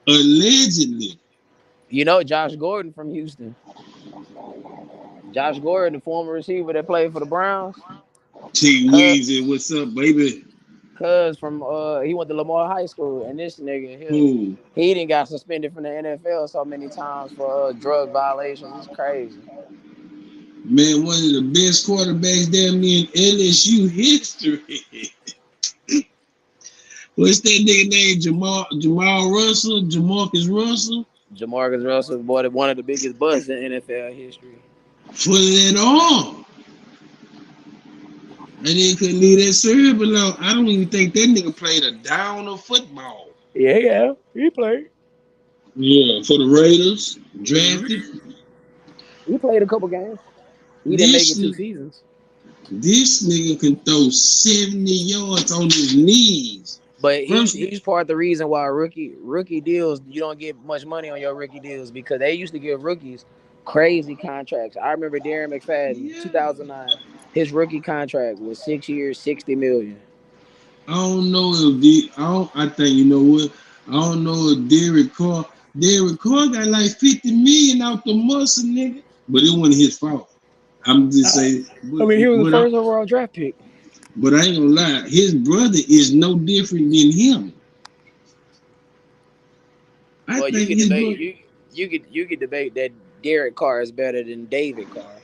Allegedly. You know Josh Gordon from Houston. Josh Gordon, the former receiver that played for the Browns. T Cuz, Weezy, what's up, baby? Cuz from he went to Lamar High School, and this nigga Who? he didn't got suspended from the NFL so many times for drug violations. It's crazy. Man, one of the best quarterbacks damn near in LSU history. What's that nigga name? Jamal Russell? Jamarcus Russell? Jamarcus Russell, boy, one of the biggest busts in NFL history. For that all. And they couldn't leave that serve alone. I don't even think that nigga played a down of football. Yeah, he played. Yeah, for the Raiders, Mm-hmm. drafted. He played a couple games. He didn't make it this 2 seasons. this nigga can throw 70 yards on his knees. But First, he's part of the reason why rookie deals, you don't get much money on your rookie deals, because they used to give rookies crazy contracts. I remember Darren McFadden, yeah, 2009, his rookie contract was 6 years, 60 million. I don't know if the I think you know what. I don't know if Derek Carr got like 50 million out the muscle, nigga. But it wasn't his fault. I'm just saying, I mean, he was the first overall draft pick. but I ain't gonna lie, his brother is no different than him. I Well, you think could his debate brother, you could debate that Derek Carr is better than David Carr.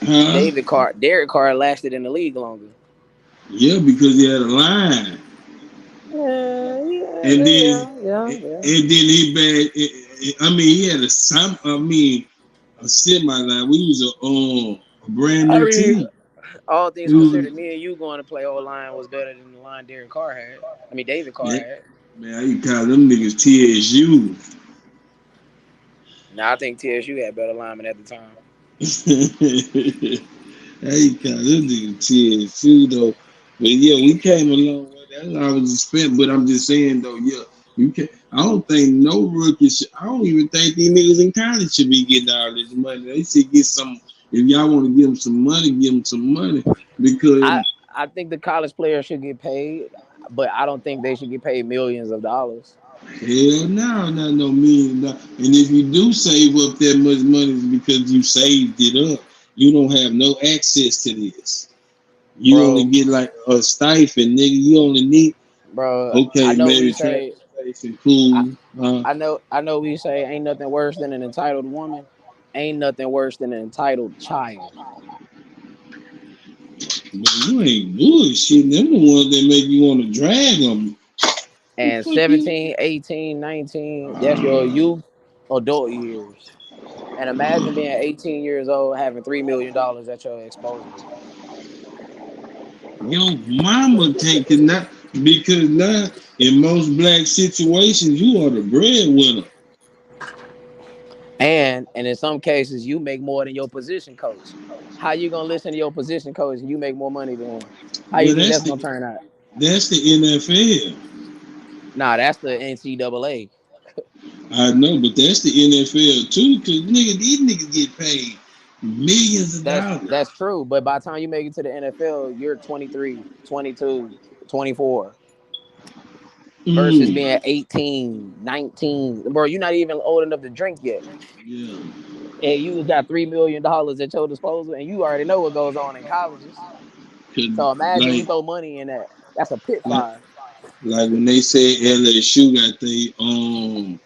huh? Derek Carr lasted in the league longer. Yeah, because he had a line. Yeah, yeah, And then yeah, yeah, yeah. he bad. I mean, he had a semi line. We was a brand I new mean, team. all things We was, considered, me and you going to play O line was better than the line Derek Carr had. I mean, David Carr man, had. man, I used to call them niggas TSU. Now I think TSU had better linemen at the time. I used to call them niggas TSU though. But yeah, we came a long way. That's what I was expecting. But I'm just saying though, yeah, you can. I don't think no rookie should. I don't even think these niggas in college should be getting all this money. They should get some. If y'all want to give them some money, give them some money because I think the college players should get paid, but I don't think they should get paid millions of dollars. hell no, not no million dollars. And if you do save up that much money, it's because you saved it up. You don't have no access to this. You only Bro, get like a stipend, nigga. You only need bro, I okay, know we maybe say transportation, I, cool. I know we say ain't nothing worse than an entitled woman. Ain't nothing worse than an entitled child. But you ain't bullshit. Them the ones that make you want to drag them. The And fuck you? 17, 18, 19, that's your youth, adult years. And imagine being 18 years old having $3 million at your disposal. Your mama can't cannot because now in most black situations you are the breadwinner. And in some cases, you make more than your position coach. How you gonna listen to your position coach and you make more money than him? How you But think that's gonna turn out? that's the NFL. Nah, that's the NCAA. I know, but that's the NFL too, cause nigga, these niggas get paid millions of dollars. That's true. But by the time you make it to the NFL, you're 23, 22, 24 versus Mm, being 18, 19. Bro, you're not even old enough to drink yet. yeah. And you got $3 million at your disposal, and you already know what goes on in colleges. 'Cause So imagine you like, throw money in that. That's a pit like, fire. like when they said LSU got the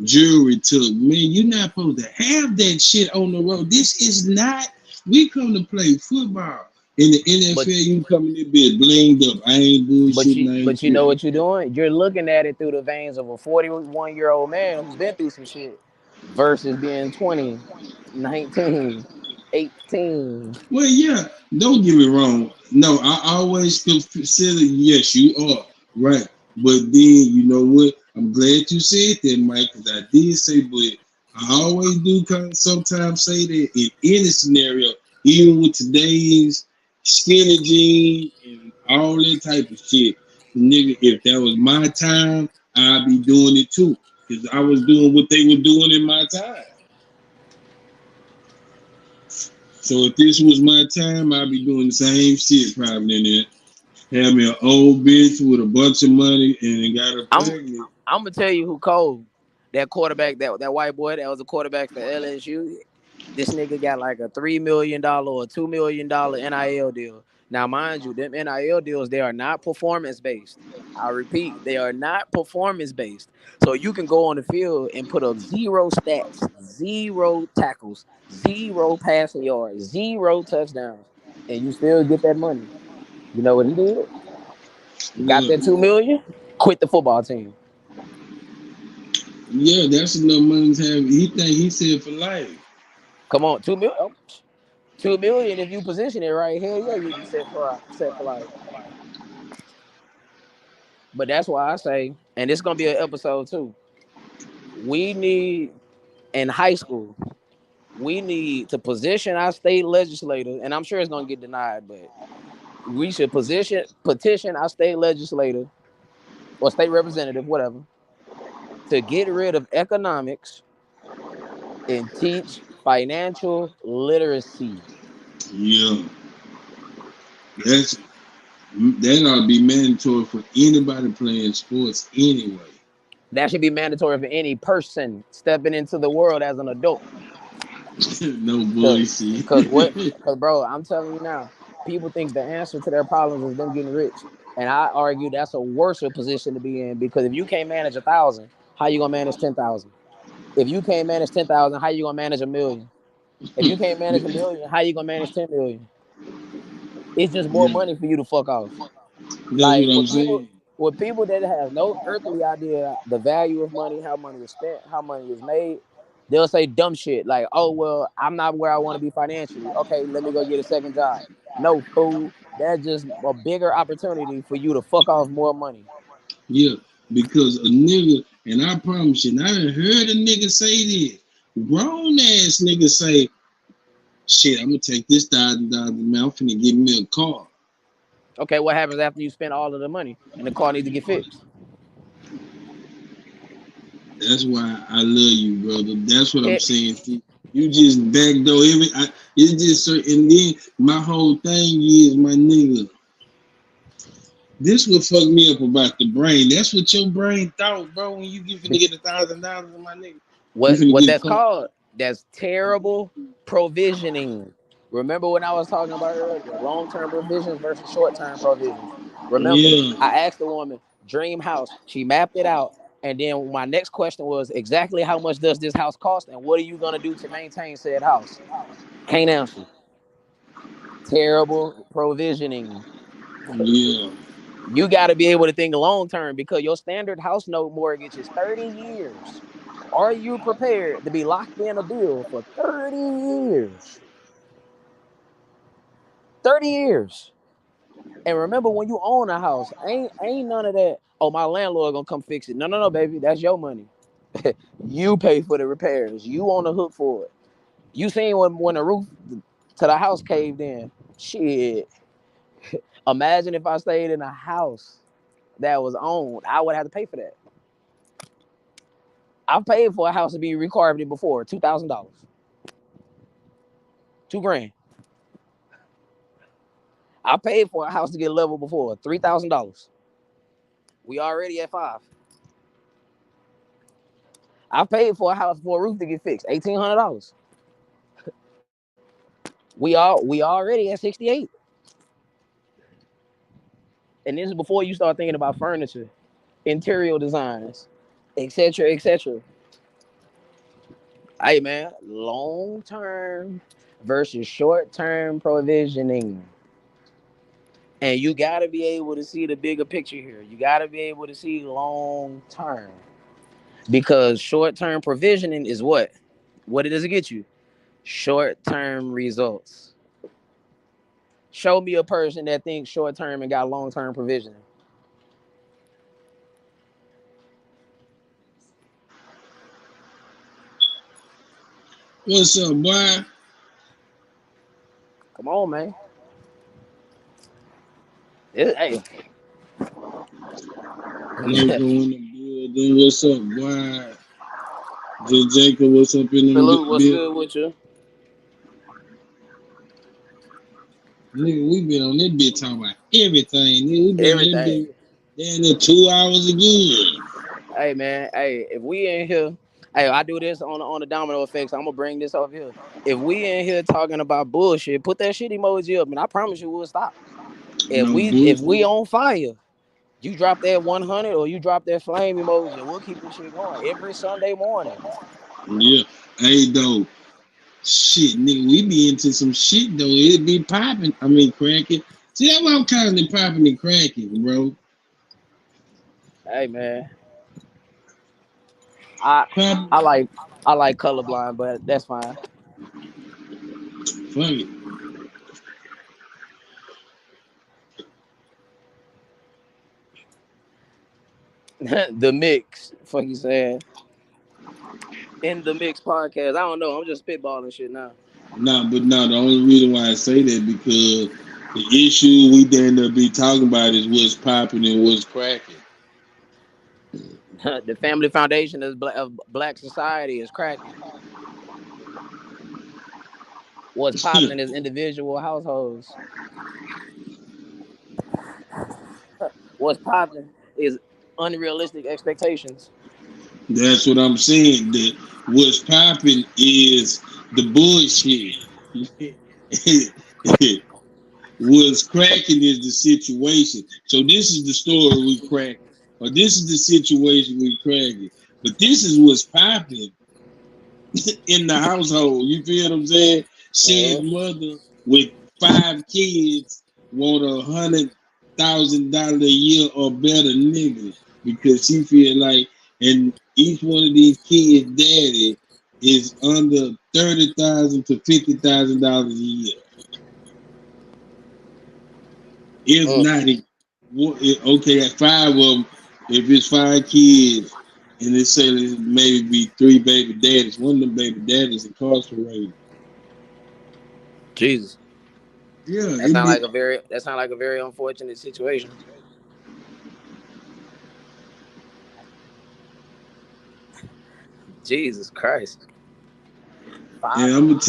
jewelry took, man, you're not supposed to have that shit on the road. This is not. We come to play football. In the But NFL, you come in there be blinged up. I ain't bullshitting. I ain't but you know tripping. what you're doing? You're looking at it through the veins of a 41-year-old man who's been through some shit versus being 20, 19, 18. Well, yeah, don't get me wrong. No, I always consider yes, you are right. But then you know what? I'm glad you said that, Mike, because I did say, but I always do kind of sometimes say that in any scenario, even with today's skinny jeans and all that type of shit, nigga, if that was my time, I'd be doing it too. Because I was doing what they were doing in my time. So if this was my time, I'd be doing the same shit probably in there. Have me an old bitch with a bunch of money and got her I'm pregnant. I'm gonna tell you who cold. That quarterback, that white boy that was a quarterback for LSU. This nigga got like a $3 million or $2 million NIL deal. Now, mind you, them NIL deals, they are not performance based. I repeat, they are not performance based. So you can go on the field and put up zero stats, zero tackles, zero passing yards, zero touchdowns, and you still get that money. You know what he did? He got Look, that 2 million, quit the football team. yeah, that's enough money to have. He think he said for life. Come on, 2 million. 2 million if you position it right. Hell yeah, you be set for life. But that's why I say, and it's gonna be an episode too. We need in high school. we need to position our state legislator, and I'm sure it's gonna get denied, but we should petition our state legislator or state representative, whatever, to get rid of economics and teach financial literacy. Yeah, that's that ought to be mandatory for anybody playing sports anyway. That should be mandatory for any person stepping into the world as an adult. No Cause, bullshit. cause bro, I'm telling you now, people think the answer to their problems is them getting rich. And I argue that's a worse position to be in, because if you can't manage 1,000, how you gonna manage 10,000? If you can't manage 10,000, how you gonna manage 1,000,000? If you can't manage 1,000,000, how you gonna manage 10,000,000? It's just more Yeah, money for you to fuck off. that's Like what I'm saying. with people that have no earthly idea the value of money, how money is spent, how money is made, they'll say dumb shit like, "Oh well, I'm not where I want to be financially. Okay, let me go get a second job." No, fool. That's just a bigger opportunity for you to fuck off more money. Yeah, because a nigga, and I promise you, and I done heard a nigga say this. Grown ass nigga say, "Shit, I'm gonna take this $1,000, man. I'm finna get me a car." Okay, what happens after you spend all of the money and the car needs to get fixed? That's why I love you, brother. That's what I'm It, saying. See, you just backdoor it's just certain. And then my whole thing is, my nigga, this would fuck me up about the brain. That's what your brain thought, bro. When you finna get $1,000, my nigga, you finna what get a that's car. called? That's terrible provisioning. Remember when I was talking about earlier, long-term provisions versus short-term provisions. Remember, Yeah, I asked the woman, dream house. She mapped it out. And then my next question was, exactly how much does this house cost? And what are you going to do to maintain said house? Can't answer. Terrible provisioning. yeah, You got to be able to think long-term, because your standard house note mortgage is 30 years. Are you prepared to be locked in a bill for 30 years? 30 years. And remember, when you own a house, ain't none of that, "Oh, my landlord gonna come fix it." No, no, no, baby. That's your money. You pay for the repairs. You on the hook for it. You seen when the roof to the house caved in. Shit. Imagine if I stayed in a house that was owned. I would have to pay for that. I've paid for a house to be recarpeted before, $2,000. 2 grand. I paid for a house to get leveled before, $3,000. We already at 5. I paid for a house for a roof to get fixed, $1,800. We already at 68. And this is before you start thinking about furniture, interior designs, etc., etc. Hey man, long term versus short term provisioning. And you got to be able to see the bigger picture here. You got to be able to see long term, because short term provisioning is what? What does it get you? Short term results. Show me a person that thinks short term and got long term provisioning. what's up, boy? Come on, man. Hey, Loco in the building. What's up, boy? J. Jacob, what's up in the salute. What's good building? with you? Nigga, we been on that bitch talking about everything. Nigga, we been on that Everything. bitch damn near 2 hours again. Hey, man. Hey, if we in here, hey, I do this on the domino effects. I'm gonna bring this over here. If we in here talking about bullshit, put that shit emoji up, and I promise you we'll stop. If No we bullshit. on fire, you drop that 100 or you drop that flame emoji, and we'll keep this shit going every Sunday morning. Yeah. Hey, though. Shit, nigga, we be into some shit, though. It be popping. I mean, cracking. See, that's why I'm constantly popping and cracking, bro. Hey, man. I Pop, I like I like colorblind, but that's fine. fuck it. The mix, fuck you saying. in the mix podcast. I don't know. I'm just spitballing shit now. The only reason why I say that because the issue we tend to be talking about is what's popping and what's cracking. The family foundation of black society is cracking. What's popping is individual households. What's popping is unrealistic expectations. That's what I'm saying. That what's popping is the bullshit. What's cracking is the situation. So this is the story we cracking, or this is the situation we cracking. But this is what's popping in the household. You feel what I'm saying? Said mother with 5 kids want $100,000 a year or better nigga because she feel like, and each one of these kids' daddy is under $30,000 to $50,000 a year. If not, okay, at 5 of them, if it's 5 kids, and they say there maybe be 3 baby daddies, one of them baby daddies incarcerated. Jesus. Yeah, That sound like a very unfortunate situation. Jesus Christ. and I'm gonna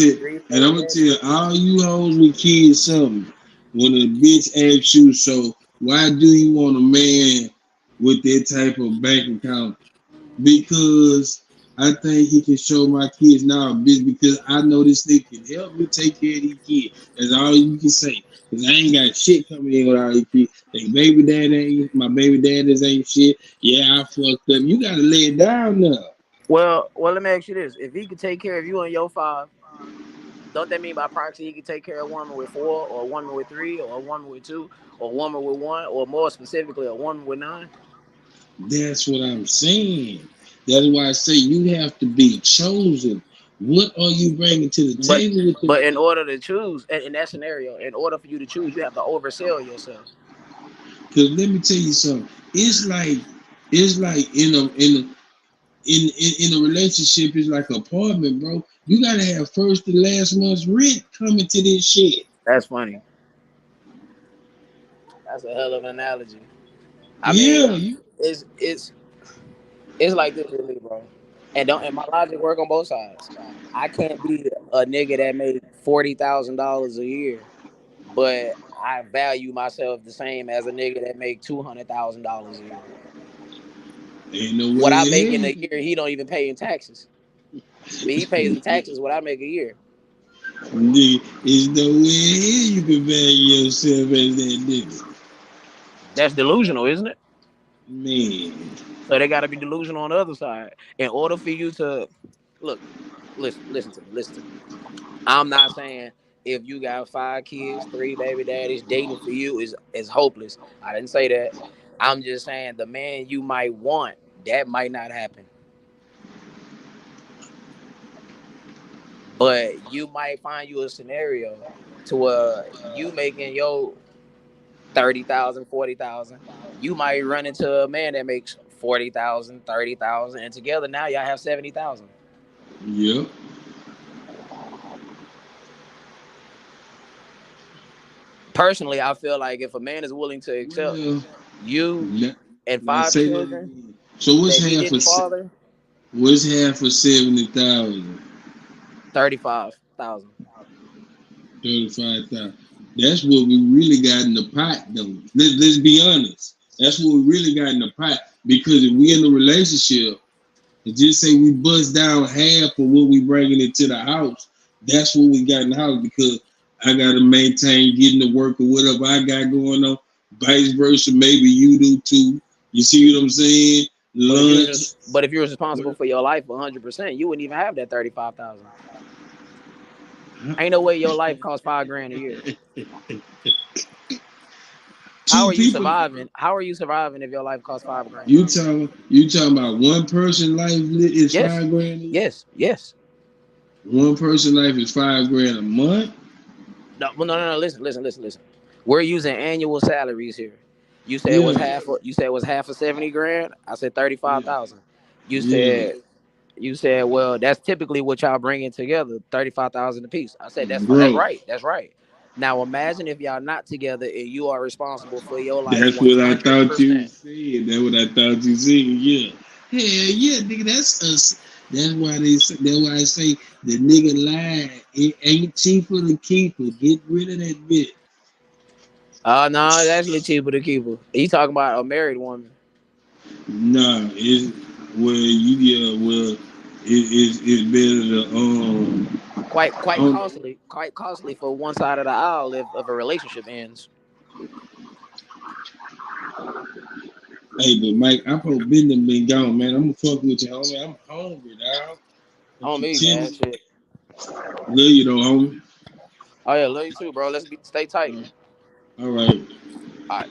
tell, all you hoes with kids something. When a bitch asks you, so why do you want a man with that type of bank account? Because I think he can show my kids now, bitch, because I know this nigga can help me take care of these kids. That's all you can say. Because I ain't got shit coming in with all these kids. My baby daddies ain't shit. Yeah, I fucked up. You gotta lay it down now. Well, let me ask you this: if he could take care of you and your 5, don't that mean by proxy he could take care of a woman with 4, or a woman with 3, or a woman with 2, or a woman with 1, or more specifically, a woman with 9? That's what I'm saying. That's why I say you have to be chosen. What are you bringing to the table with But the? in order to choose, in that scenario, in order for you to choose, you have to oversell yourself. Because let me tell you something. It's like in a relationship, it's like an apartment, bro. You gotta have first and last month's rent coming to this shit. That's funny. That's a hell of an analogy. I Yeah, mean, it's like this with me, bro. And my logic work on both sides. I can't be a nigga that made $40,000 a year, but I value myself the same as a nigga that make $200,000 a year. ain't no What way I in make in hell. a year, he don't even pay in taxes. I mean, he pays in taxes what I make a year. There's no way in hell you can value yourself as that nigga. That's delusional, isn't it? Man. So they got to be delusional on the other side. In order for you to look, listen to me, listen to me. I'm not saying if you got 5 kids, 3 baby daddies, dating for you is hopeless. I didn't say that. I'm just saying the man you might want, that might not happen. But you might find you a scenario to where you making your 30,000, 40,000. You might run into a man that makes 40,000, 30,000, and together now y'all have 70,000. Yep. Personally, I feel like if a man is willing to accept Well, you and now 5 say that children again. So that he didn't father, what's half of 70,000? 35,000. 35,000. That's what we really got in the pot, though. Let's be honest. That's what we really got in the pot. Because if we in a relationship and just say we bust down half of what we bringing into the house, that's what we got in the house. Because I got to maintain getting to work or whatever I got going on. Vice versa, maybe you do too. You see what I'm saying? Lunch. But if you were responsible for your life 100%, you wouldn't even have that 35,000. Ain't no way your life costs $5,000 a year. How Two are you people. surviving? How are you surviving if your life costs $5,000 a You year? talking about one person life is Yes, 5 grand a year? yes. One person life is 5 grand a month. No. Listen. We're using annual salaries here. You said it Yeah, was half. You said it was half of 70 grand. I said yeah, 35,000. You yeah. said You said, well, that's typically what y'all bringing together, 35,000 a piece. I said, that's bro. right. That's right. Now imagine if y'all not together and you are responsible for your life That's what I thought you 100%. said. That's what I thought you said. Yeah, hell yeah, nigga. That's us. That's why they. That's why I say the nigga lied. It ain't cheaper to keep her. Get rid of that bitch. No, it's actually cheaper to keep her. You talking about a married woman. Nah, it's well, you yeah, well, it's better to I don't, Quite costly for one side of the aisle if a relationship ends. hey, but Mike, I'm supposed been gone, man. I'm gonna fuck with you, homie. I'm hungry, dog. I'm On me, man. continuing. Shit. Love you though, homie. Oh yeah, love you too, bro. Stay tight. All right. All right.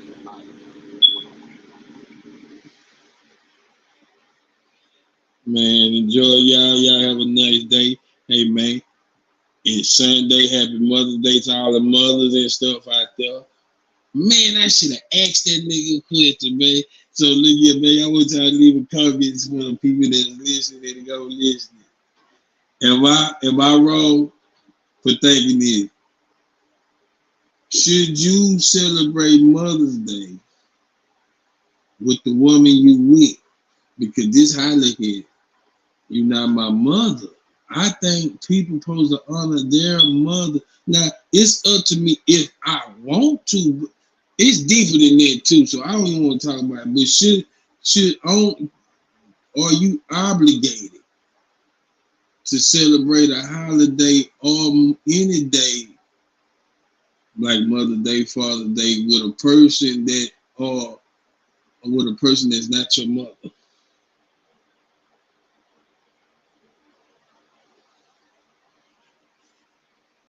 Man, enjoy y'all. Y'all have a nice day. Hey, man, it's Sunday. Happy Mother's Day to all the mothers and stuff out there. Man, I should have asked that nigga a question, man. So, look here, man. I want y'all to leave a comment for the people that listen and go listen. Am I wrong for thinking this? Should you celebrate Mother's Day with the woman you with? Because this how I look at it. You're not my mother. I think people supposed to honor their mother. Now, it's up to me if I want to. But it's deeper than that too, so I don't even want to talk about it. But are you obligated to celebrate a holiday or any day like Mother's Day, Father's Day with a person that or with a person that's not your mother?